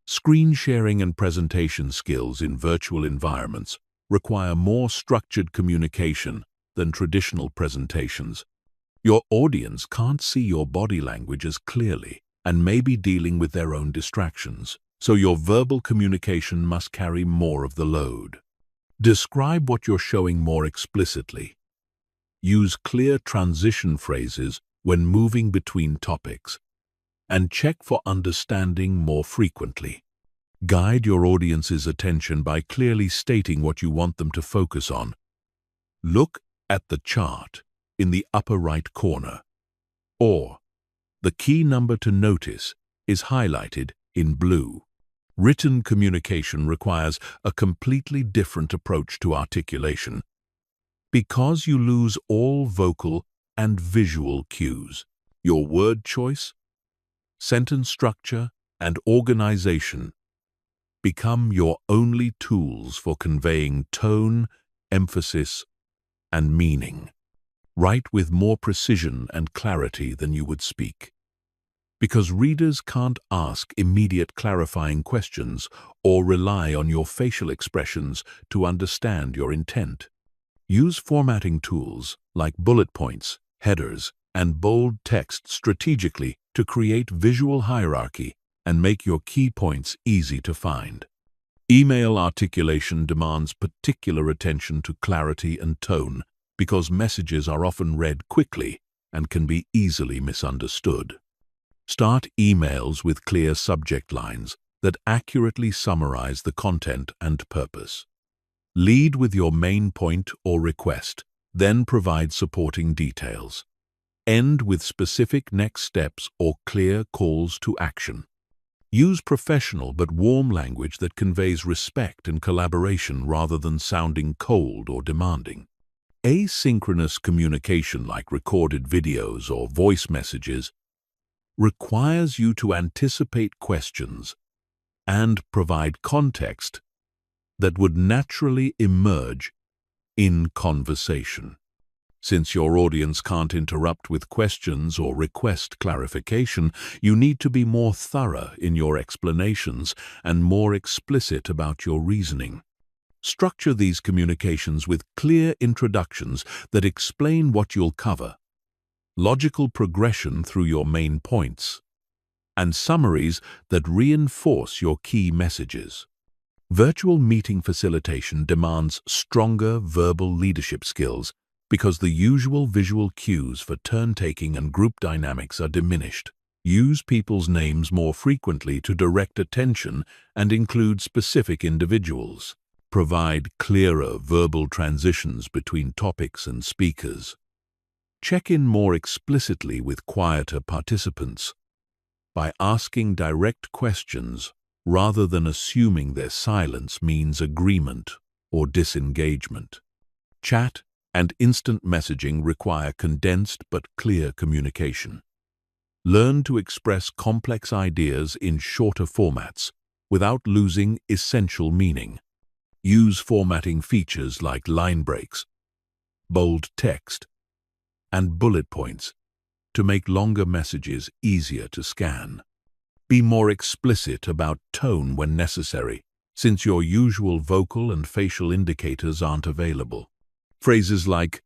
Screen sharing and presentation skills in virtual environments require more structured communication than traditional presentations. Your audience can't see your body language as clearly and may be dealing with their own distractions, so your verbal communication must carry more of the load. Describe what you're showing more explicitly. Use clear transition phrases when moving between topics, and check for understanding more frequently. Guide your audience's attention by clearly stating what you want them to focus on. Look at the chart in the upper right corner, or the key number to notice is highlighted in blue. Written communication requires a completely different approach to articulation. Because you lose all vocal and visual cues. Your word choice, sentence structure, and organization become your only tools for conveying tone, emphasis, and meaning. Write with more precision and clarity than you would speak. Because readers can't ask immediate clarifying questions or rely on your facial expressions to understand your intent. Use formatting tools like bullet points, headers, and bold text strategically to create visual hierarchy and make your key points easy to find. Email articulation demands particular attention to clarity and tone because messages are often read quickly and can be easily misunderstood. Start emails with clear subject lines that accurately summarize the content and purpose. Lead with your main point or request, then provide supporting details. End with specific next steps or clear calls to action. Use professional but warm language that conveys respect and collaboration rather than sounding cold or demanding. Asynchronous communication like recorded videos or voice messages requires you to anticipate questions and provide context that would naturally emerge in conversation. Since your audience can't interrupt with questions or request clarification, you need to be more thorough in your explanations and more explicit about your reasoning. Structure these communications with clear introductions that explain what you'll cover, logical progression through your main points, and summaries that reinforce your key messages. Virtual meeting facilitation demands stronger verbal leadership skills because the usual visual cues for turn-taking and group dynamics are diminished. Use people's names more frequently to direct attention and include specific individuals. Provide clearer verbal transitions between topics and speakers. Check in more explicitly with quieter participants by asking direct questions rather than assuming their silence means agreement or disengagement. Chat and instant messaging require condensed but clear communication. Learn to express complex ideas in shorter formats without losing essential meaning. Use formatting features like line breaks, bold text, and bullet points to make longer messages easier to scan. Be more explicit about tone when necessary, since your usual vocal and facial indicators aren't available. Phrases like,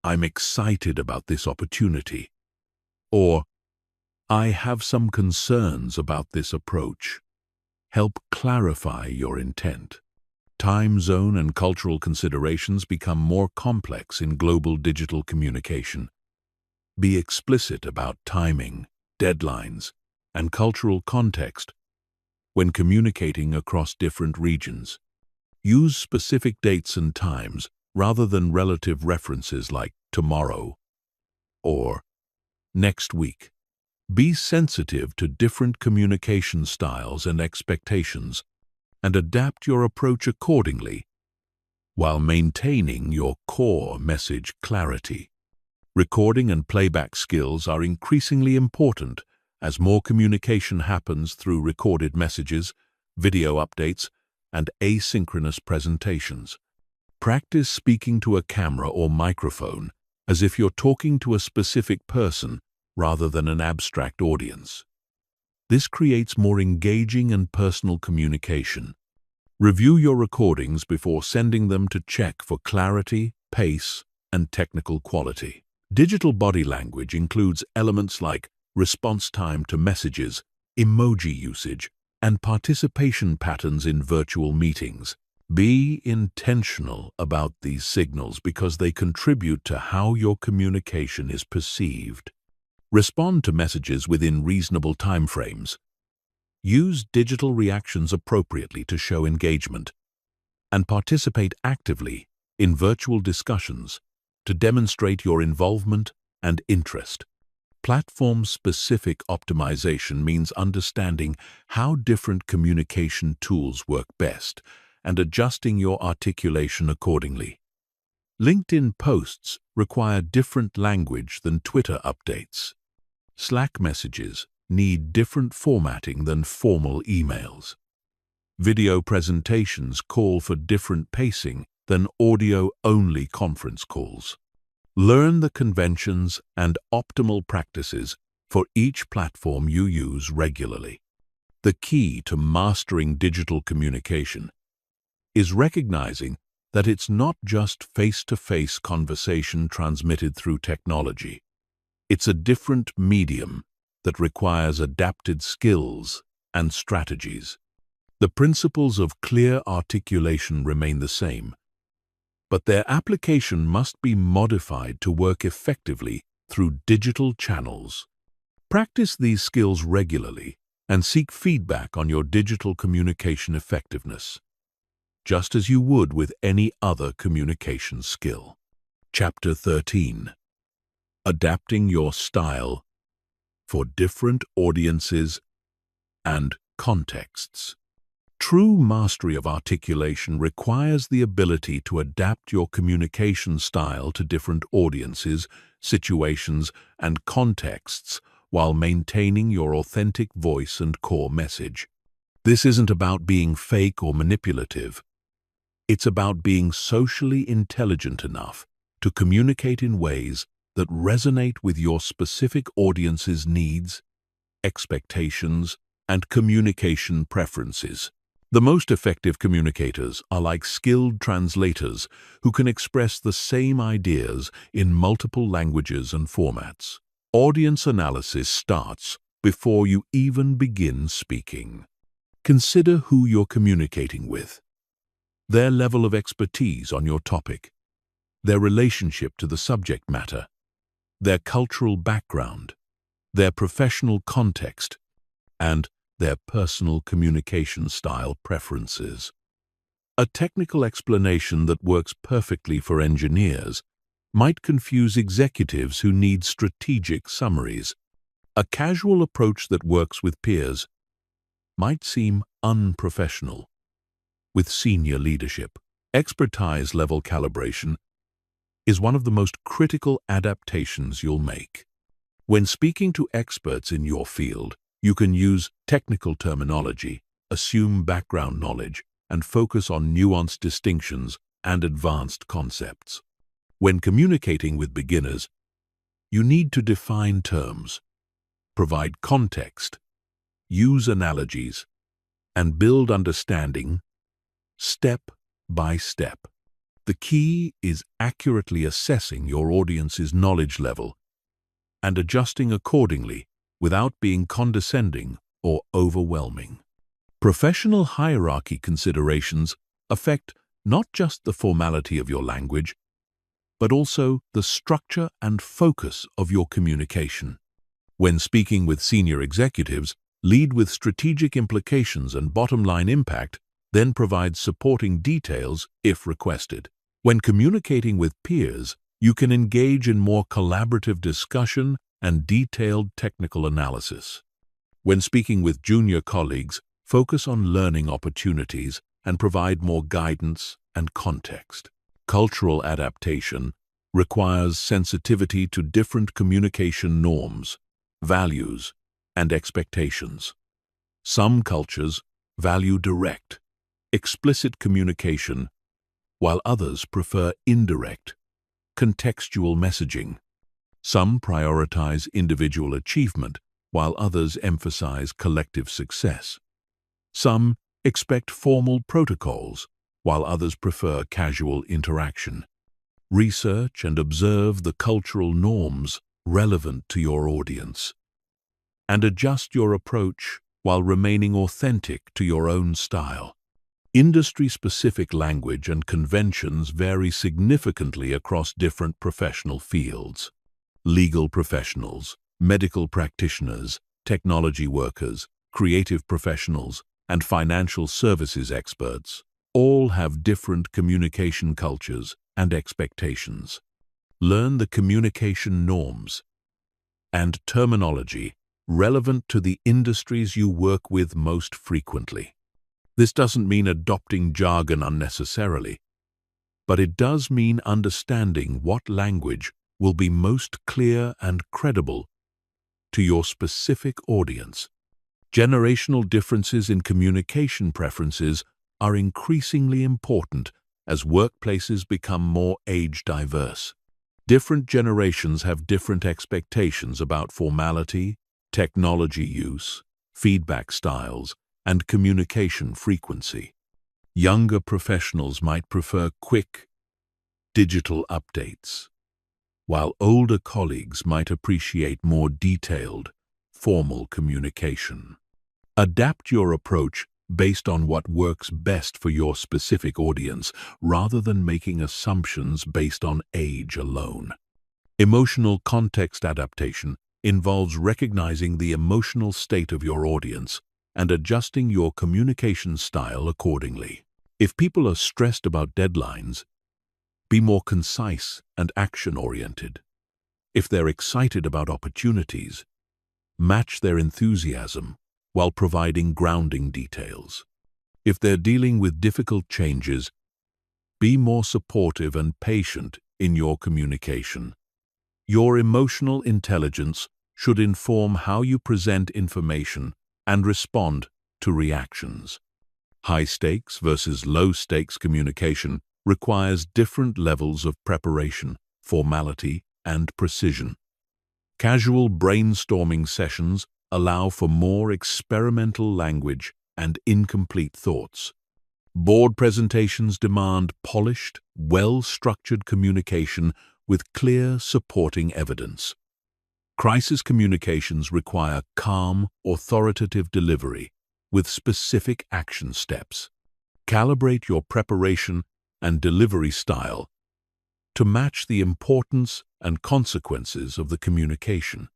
"I'm excited about this opportunity," or "I have some concerns about this approach," help clarify your intent. Time zone and cultural considerations become more complex in global digital communication. Be explicit about timing, deadlines, and cultural context when communicating across different regions. Use specific dates and times rather than relative references like tomorrow or next week. Be sensitive to different communication styles and expectations and adapt your approach accordingly while maintaining your core message clarity. Recording and playback skills are increasingly important as more communication happens through recorded messages, video updates, and asynchronous presentations. Practice speaking to a camera or microphone as if you're talking to a specific person rather than an abstract audience. This creates more engaging and personal communication. Review your recordings before sending them to check for clarity, pace, and technical quality. Digital body language includes elements like response time to messages, emoji usage, and participation patterns in virtual meetings. Be intentional about these signals because they contribute to how your communication is perceived. Respond to messages within reasonable timeframes. Use digital reactions appropriately to show engagement, and participate actively in virtual discussions to demonstrate your involvement and interest. Platform-specific optimization means understanding how different communication tools work best and adjusting your articulation accordingly. LinkedIn posts require different language than Twitter updates. Slack messages need different formatting than formal emails. Video presentations call for different pacing than audio-only conference calls. Learn the conventions and optimal practices for each platform you use regularly. The key to mastering digital communication is recognizing that it's not just face-to-face conversation transmitted through technology. It's a different medium that requires adapted skills and strategies. The principles of clear articulation remain the same, but their application must be modified to work effectively through digital channels. Practice these skills regularly and seek feedback on your digital communication effectiveness, just as you would with any other communication skill. Chapter 13. Adapting your style for different audiences and contexts. True mastery of articulation requires the ability to adapt your communication style to different audiences, situations, and contexts while maintaining your authentic voice and core message. This isn't about being fake or manipulative. It's about being socially intelligent enough to communicate in ways that resonate with your specific audience's needs, expectations, and communication preferences. The most effective communicators are like skilled translators who can express the same ideas in multiple languages and formats. Audience analysis starts before you even begin speaking. Consider who you're communicating with, their level of expertise on your topic, their relationship to the subject matter, their cultural background, their professional context, and their personal communication style preferences. A technical explanation that works perfectly for engineers might confuse executives who need strategic summaries. A casual approach that works with peers might seem unprofessional with senior leadership. Expertise-level calibration is one of the most critical adaptations you'll make. When speaking to experts in your field, you can use technical terminology, assume background knowledge, and focus on nuanced distinctions and advanced concepts. When communicating with beginners, you need to define terms, provide context, use analogies, and build understanding step by step. The key is accurately assessing your audience's knowledge level and adjusting accordingly without being condescending or overwhelming. Professional hierarchy considerations affect not just the formality of your language, but also the structure and focus of your communication. When speaking with senior executives, lead with strategic implications and bottom-line impact, then provide supporting details if requested. When communicating with peers, you can engage in more collaborative discussion and detailed technical analysis. When speaking with junior colleagues, focus on learning opportunities and provide more guidance and context. Cultural adaptation requires sensitivity to different communication norms, values, and expectations. Some cultures value direct, explicit communication, while others prefer indirect, contextual messaging. Some prioritize individual achievement, while others emphasize collective success. Some expect formal protocols, while others prefer casual interaction. Research and observe the cultural norms relevant to your audience, and adjust your approach while remaining authentic to your own style. Industry-specific language and conventions vary significantly across different professional fields. Legal professionals, medical practitioners, technology workers, creative professionals, and financial services experts all have different communication cultures and expectations. Learn the communication norms and terminology relevant to the industries you work with most frequently. This doesn't mean adopting jargon unnecessarily. but it does mean understanding what language will be most clear and credible to your specific audience. Generational differences in communication preferences are increasingly important as workplaces become more age-diverse. Different generations have different expectations about formality, technology use, feedback styles, and communication frequency. Younger professionals might prefer quick, digital updates, while older colleagues might appreciate more detailed, formal communication. Adapt your approach based on what works best for your specific audience, rather than making assumptions based on age alone. Emotional context adaptation involves recognizing the emotional state of your audience and adjusting your communication style accordingly. If people are stressed about deadlines, be more concise and action-oriented. If they're excited about opportunities, match their enthusiasm while providing grounding details. If they're dealing with difficult changes, be more supportive and patient in your communication. Your emotional intelligence should inform how you present information and respond to reactions. High-stakes versus low-stakes communication requires different levels of preparation, formality, and precision. Casual brainstorming sessions allow for more experimental language and incomplete thoughts. Board presentations demand polished, well-structured communication with clear supporting evidence. Crisis communications require calm, authoritative delivery with specific action steps. Calibrate your preparation and delivery style to match the importance and consequences of the communication.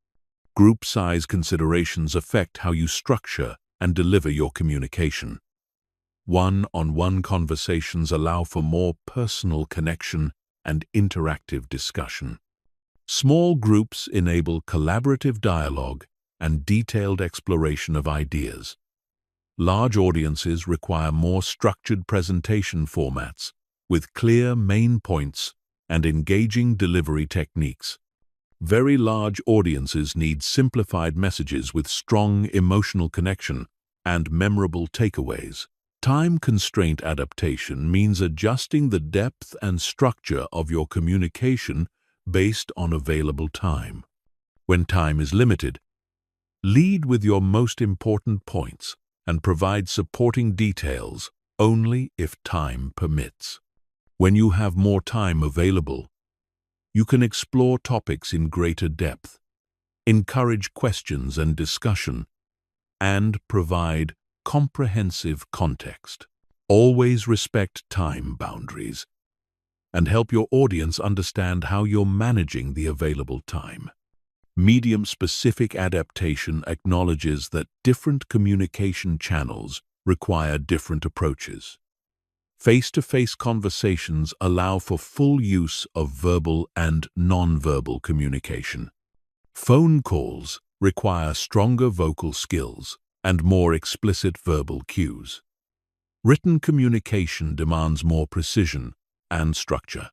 Group size considerations affect how you structure and deliver your communication. One-on-one conversations allow for more personal connection and interactive discussion. Small groups enable collaborative dialogue and detailed exploration of ideas. Large audiences require more structured presentation formats with clear main points and engaging delivery techniques. Very large audiences need simplified messages with strong emotional connection and memorable takeaways. Time constraint adaptation means adjusting the depth and structure of your communication based on available time. When time is limited, lead with your most important points and provide supporting details only if time permits. When you have more time available, you can explore topics in greater depth, encourage questions and discussion, and provide comprehensive context. Always respect time boundaries and help your audience understand how you're managing the available time. Medium-specific adaptation acknowledges that different communication channels require different approaches. Face-to-face conversations allow for full use of verbal and non-verbal communication. Phone calls require stronger vocal skills and more explicit verbal cues. Written communication demands more precision and structure.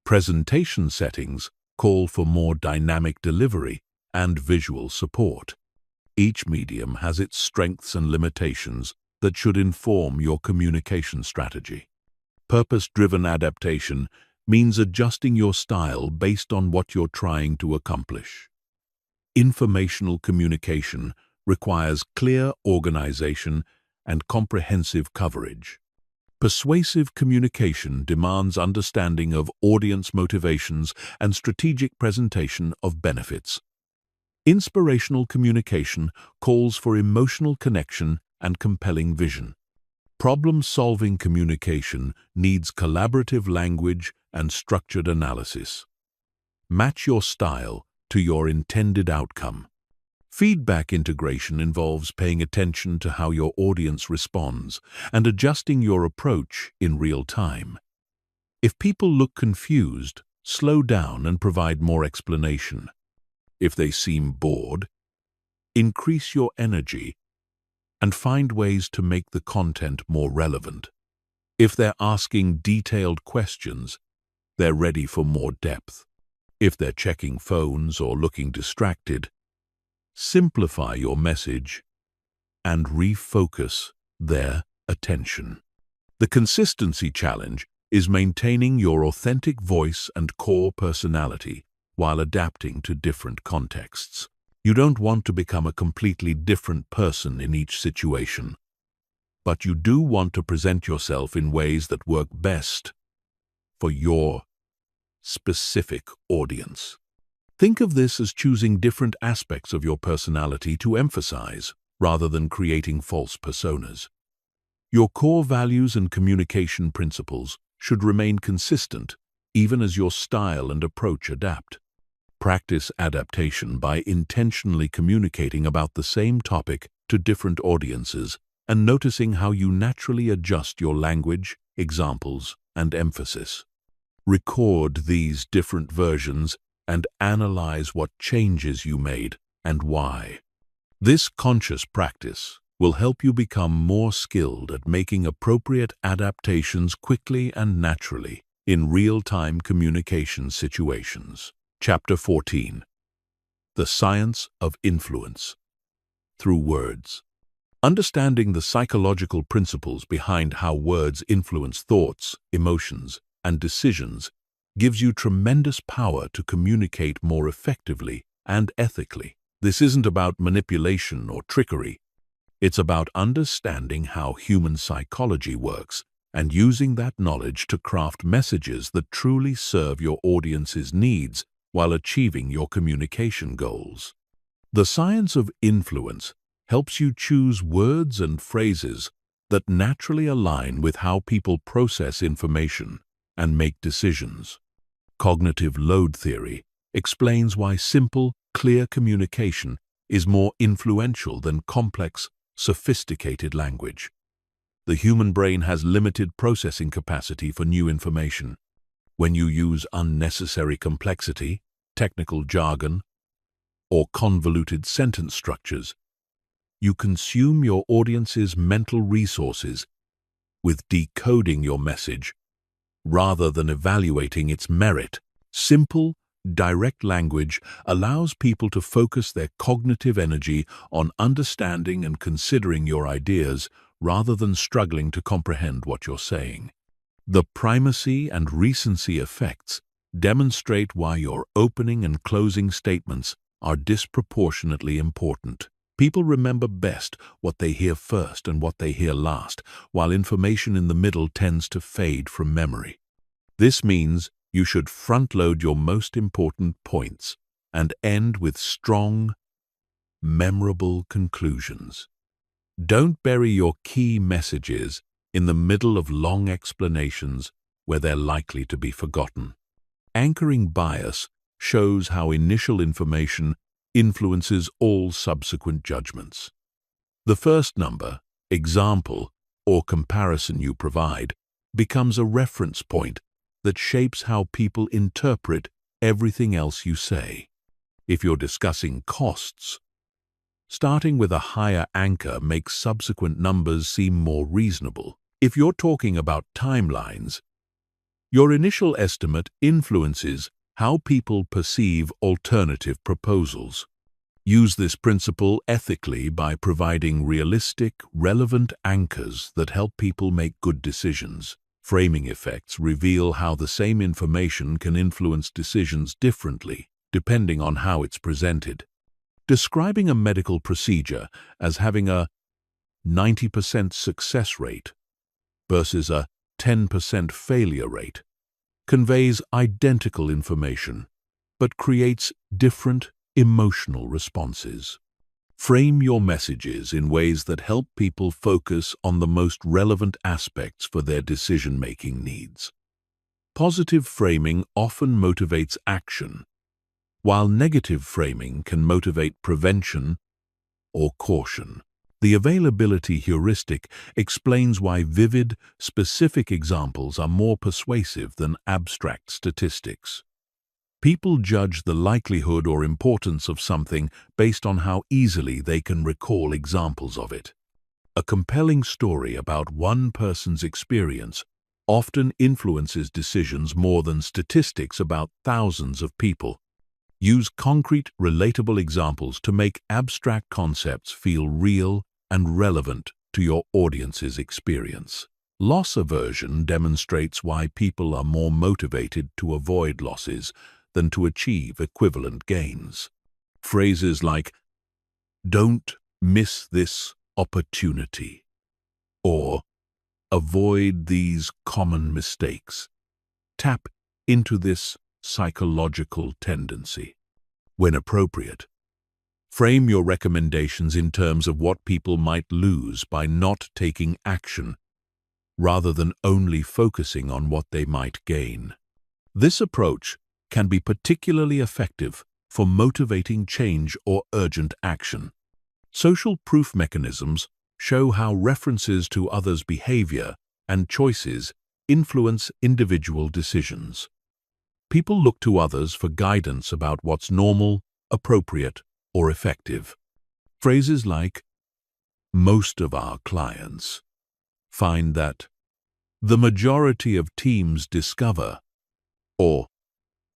Presentation settings call for more dynamic delivery and visual support. Each medium has its strengths and limitations that should inform your communication strategy. Purpose-driven adaptation means adjusting your style based on what you're trying to accomplish. Informational communication requires clear organization and comprehensive coverage. Persuasive communication demands understanding of audience motivations and strategic presentation of benefits. Inspirational communication calls for emotional connection and compelling vision. Problem-solving communication needs collaborative language and structured analysis. Match your style to your intended outcome. Feedback integration involves paying attention to how your audience responds and adjusting your approach in real time. If people look confused, slow down and provide more explanation. If they seem bored, increase your energy and find ways to make the content more relevant. If they're asking detailed questions, they're ready for more depth. If they're checking phones or looking distracted, simplify your message and refocus their attention. The consistency challenge is maintaining your authentic voice and core personality while adapting to different contexts. You don't want to become a completely different person in each situation, but you do want to present yourself in ways that work best for your specific audience. Think of this as choosing different aspects of your personality to emphasize, rather than creating false personas. Your core values and communication principles should remain consistent, even as your style and approach adapt. Practice adaptation by intentionally communicating about the same topic to different audiences and noticing how you naturally adjust your language, examples, and emphasis. Record these different versions and analyze what changes you made and why. This conscious practice will help you become more skilled at making appropriate adaptations quickly and naturally in real-time communication situations. Chapter 14. The Science of Influence Through Words. Understanding the psychological principles behind how words influence thoughts, emotions, and decisions gives you tremendous power to communicate more effectively and ethically. This isn't about manipulation or trickery. It's about understanding how human psychology works and using that knowledge to craft messages that truly serve your audience's needs while achieving your communication goals. The science of influence helps you choose words and phrases that naturally align with how people process information and make decisions. Cognitive load theory explains why simple, clear communication is more influential than complex, sophisticated language. The human brain has limited processing capacity for new information. When you use unnecessary complexity, technical jargon, or convoluted sentence structures, you consume your audience's mental resources with decoding your message rather than evaluating its merit. Simple, direct language allows people to focus their cognitive energy on understanding and considering your ideas rather than struggling to comprehend what you're saying. The primacy and recency effects demonstrate why your opening and closing statements are disproportionately important. People remember best what they hear first and what they hear last, while information in the middle tends to fade from memory. This means you should front-load your most important points and end with strong, memorable conclusions. Don't bury your key messages in the middle of long explanations where they're likely to be forgotten. Anchoring bias shows how initial information influences all subsequent judgments. The first number, example, or comparison you provide becomes a reference point that shapes how people interpret everything else you say. If you're discussing costs, starting with a higher anchor makes subsequent numbers seem more reasonable. If you're talking about timelines, your initial estimate influences how people perceive alternative proposals. Use this principle ethically by providing realistic, relevant anchors that help people make good decisions. Framing effects reveal how the same information can influence decisions differently, depending on how it's presented. Describing a medical procedure as having a 90% success rate versus a 10% failure rate conveys identical information, but creates different emotional responses. Frame your messages in ways that help people focus on the most relevant aspects for their decision-making needs. Positive framing often motivates action, while negative framing can motivate prevention or caution. The availability heuristic explains why vivid, specific examples are more persuasive than abstract statistics. People judge the likelihood or importance of something based on how easily they can recall examples of it. A compelling story about one person's experience often influences decisions more than statistics about thousands of people. Use concrete, relatable examples to make abstract concepts feel real and relevant to your audience's experience. Loss aversion demonstrates why people are more motivated to avoid losses than to achieve equivalent gains. Phrases like, "Don't miss this opportunity," or "Avoid these common mistakes," tap into this psychological tendency. When appropriate, frame your recommendations in terms of what people might lose by not taking action, rather than only focusing on what they might gain. This approach can be particularly effective for motivating change or urgent action. Social proof mechanisms show how references to others' behavior and choices influence individual decisions. People look to others for guidance about what's normal, appropriate, or effective. Phrases like, "Most of our clients find that," "the majority of teams discover," or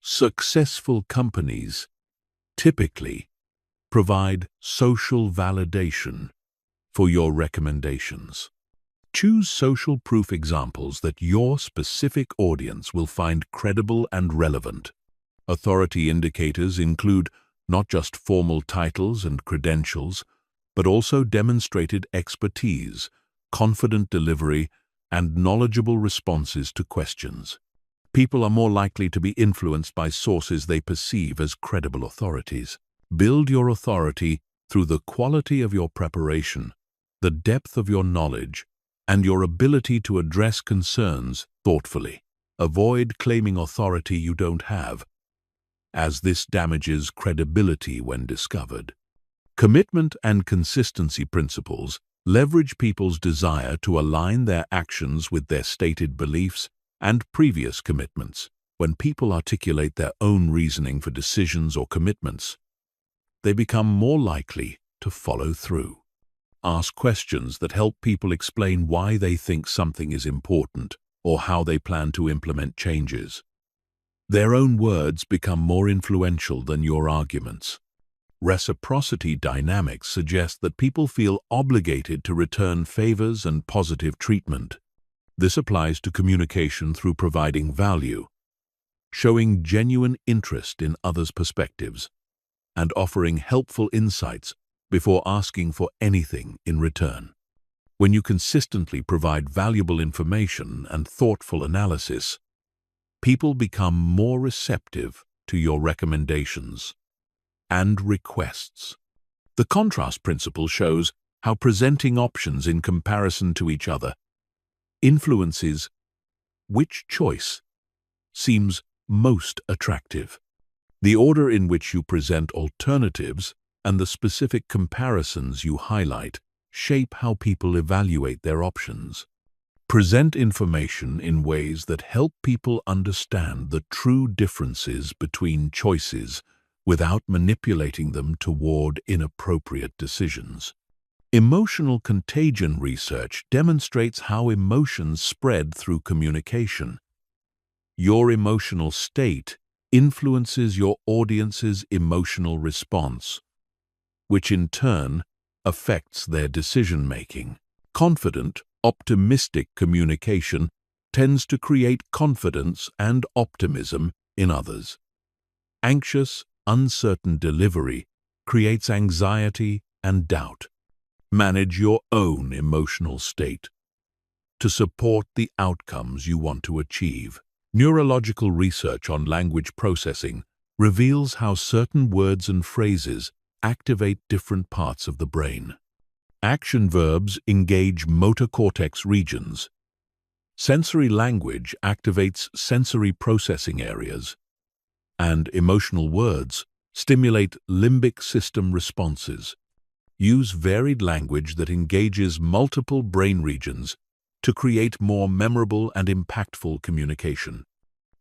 "successful companies typically provide social validation" for your recommendations. Choose social proof examples that your specific audience will find credible and relevant. Authority indicators include not just formal titles and credentials, but also demonstrated expertise, confident delivery, and knowledgeable responses to questions. People are more likely to be influenced by sources they perceive as credible authorities. Build your authority through the quality of your preparation, the depth of your knowledge, and your ability to address concerns thoughtfully. Avoid claiming authority you don't have, as this damages credibility when discovered. Commitment and consistency principles leverage people's desire to align their actions with their stated beliefs and previous commitments. When people articulate their own reasoning for decisions or commitments, they become more likely to follow through. Ask questions that help people explain why they think something is important or how they plan to implement changes. Their own words become more influential than your arguments. Reciprocity dynamics suggest that people feel obligated to return favors and positive treatment. This applies to communication through providing value, showing genuine interest in others' perspectives, and offering helpful insights before asking for anything in return. When you consistently provide valuable information and thoughtful analysis, people become more receptive to your recommendations and requests. The contrast principle shows how presenting options in comparison to each other influences which choice seems most attractive. The order in which you present alternatives and the specific comparisons you highlight shape how people evaluate their options. Present information in ways that help people understand the true differences between choices without manipulating them toward inappropriate decisions. Emotional contagion research demonstrates how emotions spread through communication. Your emotional state influences your audience's emotional response, which in turn affects their decision-making. Confident, optimistic communication tends to create confidence and optimism in others. Anxious, uncertain delivery creates anxiety and doubt. Manage your own emotional state to support the outcomes you want to achieve. Neurological research on language processing reveals how certain words and phrases activate different parts of the brain. Action verbs engage motor cortex regions. Sensory language activates sensory processing areas, and emotional words stimulate limbic system responses. Use varied language that engages multiple brain regions to create more memorable and impactful communication.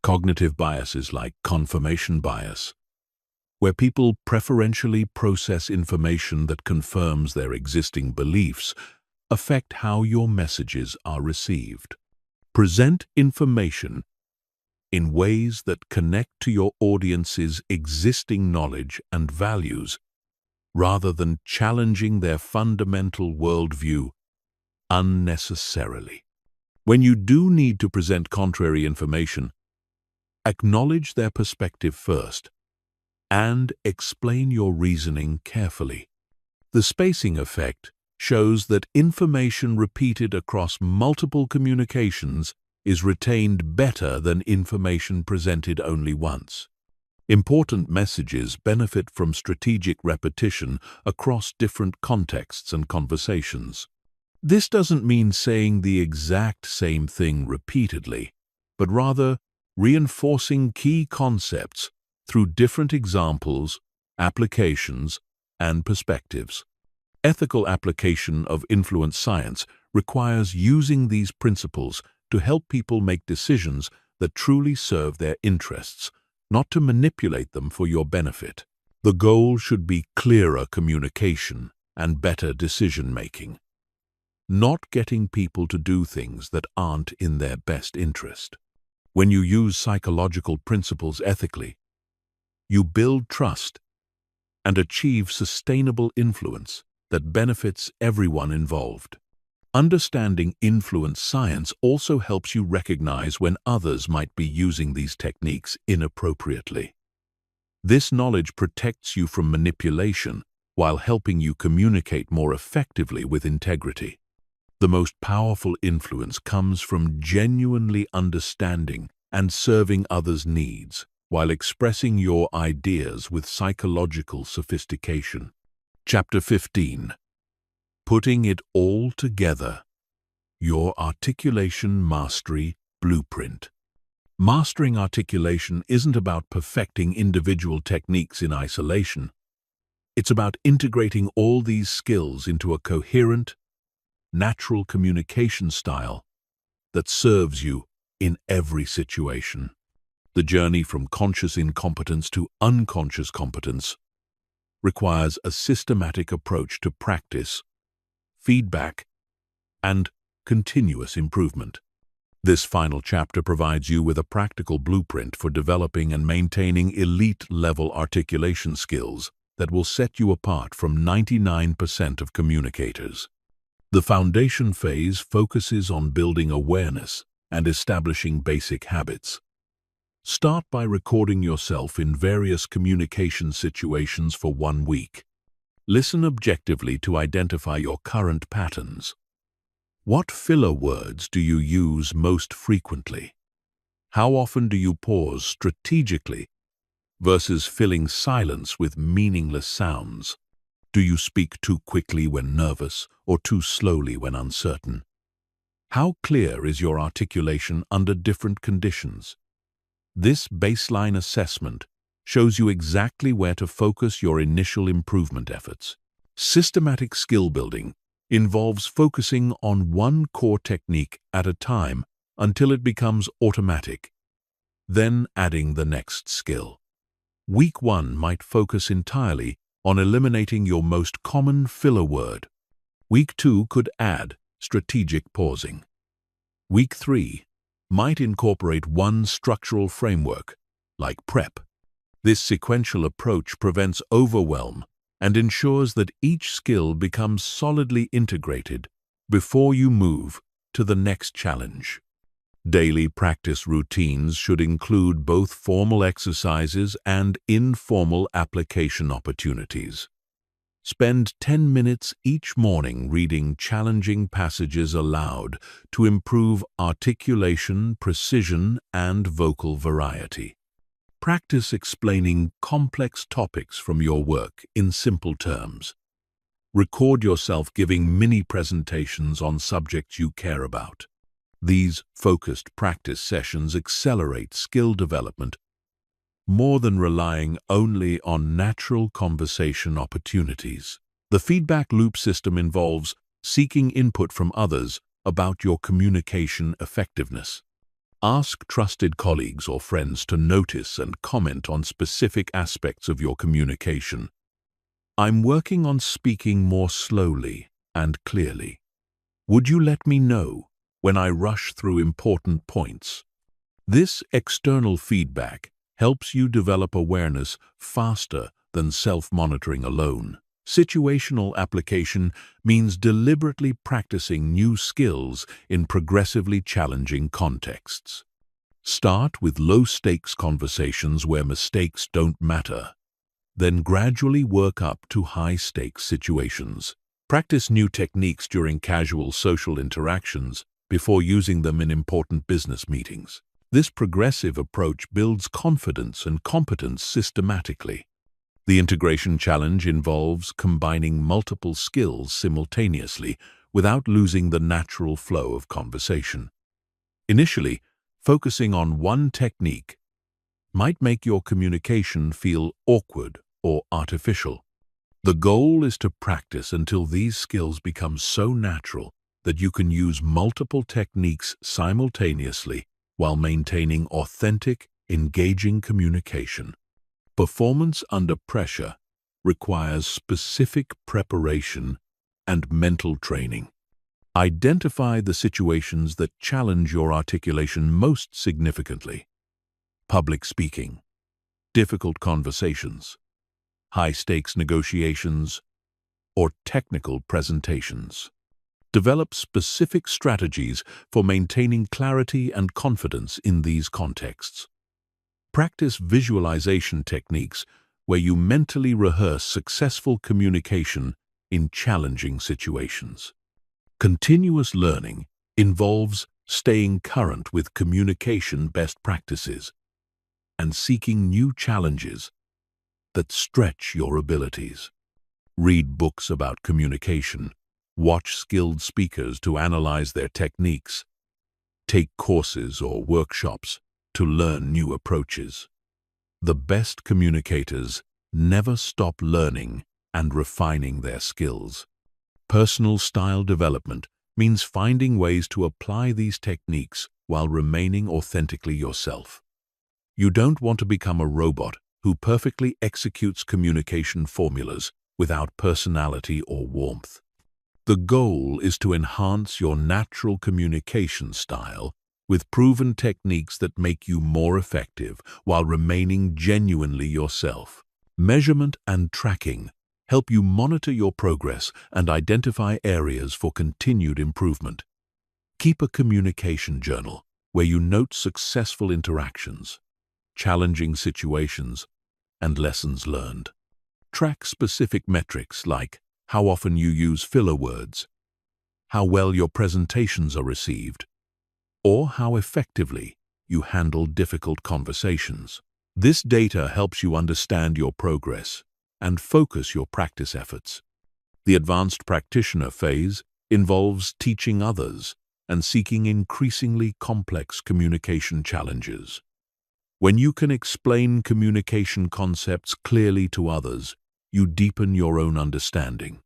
Cognitive biases like confirmation bias, where people preferentially process information that confirms their existing beliefs, affect how your messages are received. Present information in ways that connect to your audience's existing knowledge and values, rather than challenging their fundamental worldview unnecessarily. When you do need to present contrary information, acknowledge their perspective first and explain your reasoning carefully. The spacing effect shows that information repeated across multiple communications is retained better than information presented only once. Important messages benefit from strategic repetition across different contexts and conversations. This doesn't mean saying the exact same thing repeatedly, but rather reinforcing key concepts through different examples, applications, and perspectives. Ethical application of influence science requires using these principles to help people make decisions that truly serve their interests, not to manipulate them for your benefit. The goal should be clearer communication and better decision-making, not getting people to do things that aren't in their best interest. When you use psychological principles ethically, you build trust and achieve sustainable influence that benefits everyone involved. Understanding influence science also helps you recognize when others might be using these techniques inappropriately. This knowledge protects you from manipulation while helping you communicate more effectively with integrity. The most powerful influence comes from genuinely understanding and serving others' needs while expressing your ideas with psychological sophistication. Chapter 15. Putting it all together. Your Articulation Mastery Blueprint. Mastering articulation isn't about perfecting individual techniques in isolation. It's about integrating all these skills into a coherent, natural communication style that serves you in every situation. The journey from conscious incompetence to unconscious competence requires a systematic approach to practice, feedback, and continuous improvement. This final chapter provides you with a practical blueprint for developing and maintaining elite-level articulation skills that will set you apart from 99% of communicators. The foundation phase focuses on building awareness and establishing basic habits. Start by recording yourself in various communication situations for 1 week. Listen objectively to identify your current patterns. What filler words do you use most frequently? How often do you pause strategically versus filling silence with meaningless sounds? Do you speak too quickly when nervous or too slowly when uncertain? How clear is your articulation under different conditions? This baseline assessment shows you exactly where to focus your initial improvement efforts. Systematic skill building involves focusing on one core technique at a time until it becomes automatic, then adding the next skill. Week 1 might focus entirely on eliminating your most common filler word. Week 2 could add strategic pausing. Week 3 might incorporate one structural framework, like prep. This sequential approach prevents overwhelm and ensures that each skill becomes solidly integrated before you move to the next challenge. Daily practice routines should include both formal exercises and informal application opportunities. Spend 10 minutes each morning reading challenging passages aloud to improve articulation, precision, and vocal variety. Practice explaining complex topics from your work in simple terms. Record yourself giving mini presentations on subjects you care about. These focused practice sessions accelerate skill development more than relying only on natural conversation opportunities. The feedback loop system involves seeking input from others about your communication effectiveness. Ask trusted colleagues or friends to notice and comment on specific aspects of your communication. I'm working on speaking more slowly and clearly. Would you let me know when I rush through important points? This external feedback helps you develop awareness faster than self-monitoring alone. Situational application means deliberately practicing new skills in progressively challenging contexts. Start with low-stakes conversations where mistakes don't matter. Then gradually work up to high-stakes situations. Practice new techniques during casual social interactions before using them in important business meetings. This progressive approach builds confidence and competence systematically. The integration challenge involves combining multiple skills simultaneously without losing the natural flow of conversation. Initially, focusing on one technique might make your communication feel awkward or artificial. The goal is to practice until these skills become so natural that you can use multiple techniques simultaneously while maintaining authentic, engaging communication. Performance under pressure requires specific preparation and mental training. Identify the situations that challenge your articulation most significantly. Public speaking, difficult conversations, high-stakes negotiations, or technical presentations. Develop specific strategies for maintaining clarity and confidence in these contexts. Practice visualization techniques where you mentally rehearse successful communication in challenging situations. Continuous learning involves staying current with communication best practices and seeking new challenges that stretch your abilities. Read books about communication, watch skilled speakers to analyze their techniques, take courses or workshops to learn new approaches. The best communicators never stop learning and refining their skills. Personal style development means finding ways to apply these techniques while remaining authentically yourself. You don't want to become a robot who perfectly executes communication formulas without personality or warmth. The goal is to enhance your natural communication style with proven techniques that make you more effective while remaining genuinely yourself. Measurement and tracking help you monitor your progress and identify areas for continued improvement. Keep a communication journal where you note successful interactions, challenging situations, and lessons learned. Track specific metrics like how often you use filler words, how well your presentations are received, or how effectively you handle difficult conversations. This data helps you understand your progress and focus your practice efforts. The advanced practitioner phase involves teaching others and seeking increasingly complex communication challenges. When you can explain communication concepts clearly to others, you deepen your own understanding.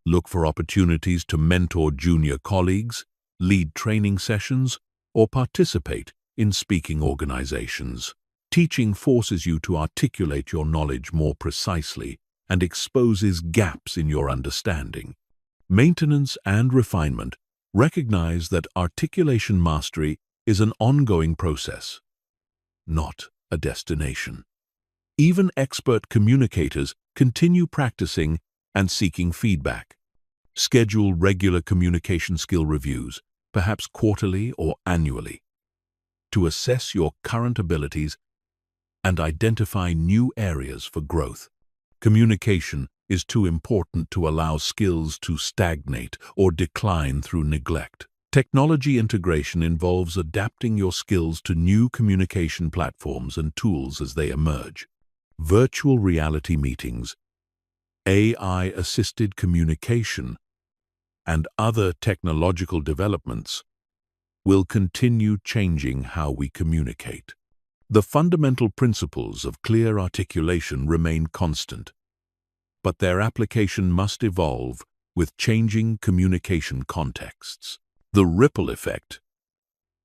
Look for opportunities to mentor junior colleagues, lead training sessions, or participate in speaking organizations. Teaching forces you to articulate your knowledge more precisely and exposes gaps in your understanding. Maintenance and refinement recognize that articulation mastery is an ongoing process, not a destination. Even expert communicators continue practicing and seeking feedback. Schedule regular communication skill reviews, perhaps quarterly or annually, to assess your current abilities and identify new areas for growth. Communication is too important to allow skills to stagnate or decline through neglect. Technology integration involves adapting your skills to new communication platforms and tools as they emerge. Virtual reality meetings, AI-assisted communication, and other technological developments will continue changing how we communicate. The fundamental principles of clear articulation remain constant, but their application must evolve with changing communication contexts. The ripple effect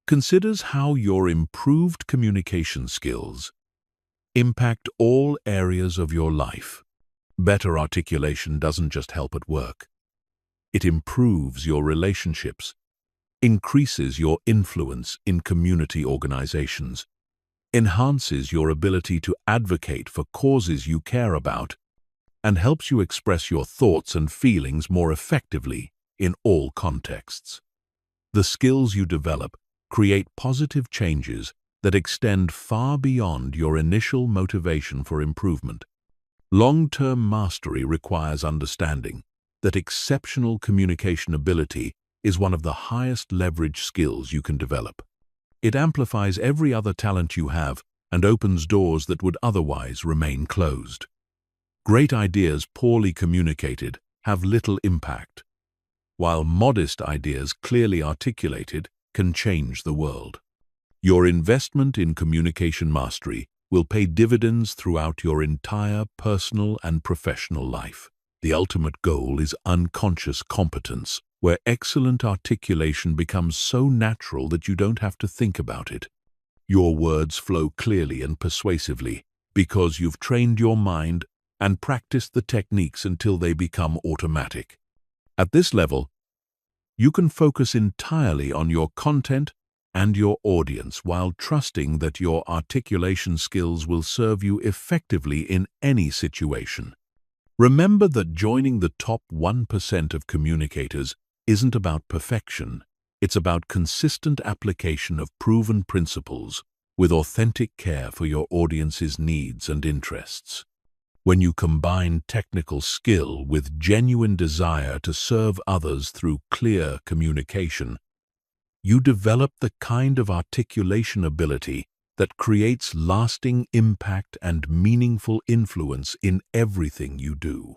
considers how your improved communication skills impact all areas of your life. Better articulation doesn't just help at work. It improves your relationships, increases your influence in community organizations, enhances your ability to advocate for causes you care about, and helps you express your thoughts and feelings more effectively in all contexts. The skills you develop create positive changes that extend far beyond your initial motivation for improvement. Long-term mastery requires understanding that exceptional communication ability is one of the highest leverage skills you can develop. It amplifies every other talent you have and opens doors that would otherwise remain closed. Great ideas poorly communicated have little impact, while modest ideas clearly articulated can change the world. Your investment in communication mastery will pay dividends throughout your entire personal and professional life. The ultimate goal is unconscious competence, where excellent articulation becomes so natural that you don't have to think about it. Your words flow clearly and persuasively because you've trained your mind and practiced the techniques until they become automatic. At this level, you can focus entirely on your content and your audience while trusting that your articulation skills will serve you effectively in any situation. Remember that joining the top 1% of communicators isn't about perfection. It's about consistent application of proven principles with authentic care for your audience's needs and interests. When you combine technical skill with genuine desire to serve others through clear communication, you develop the kind of articulation ability that creates lasting impact and meaningful influence in everything you do.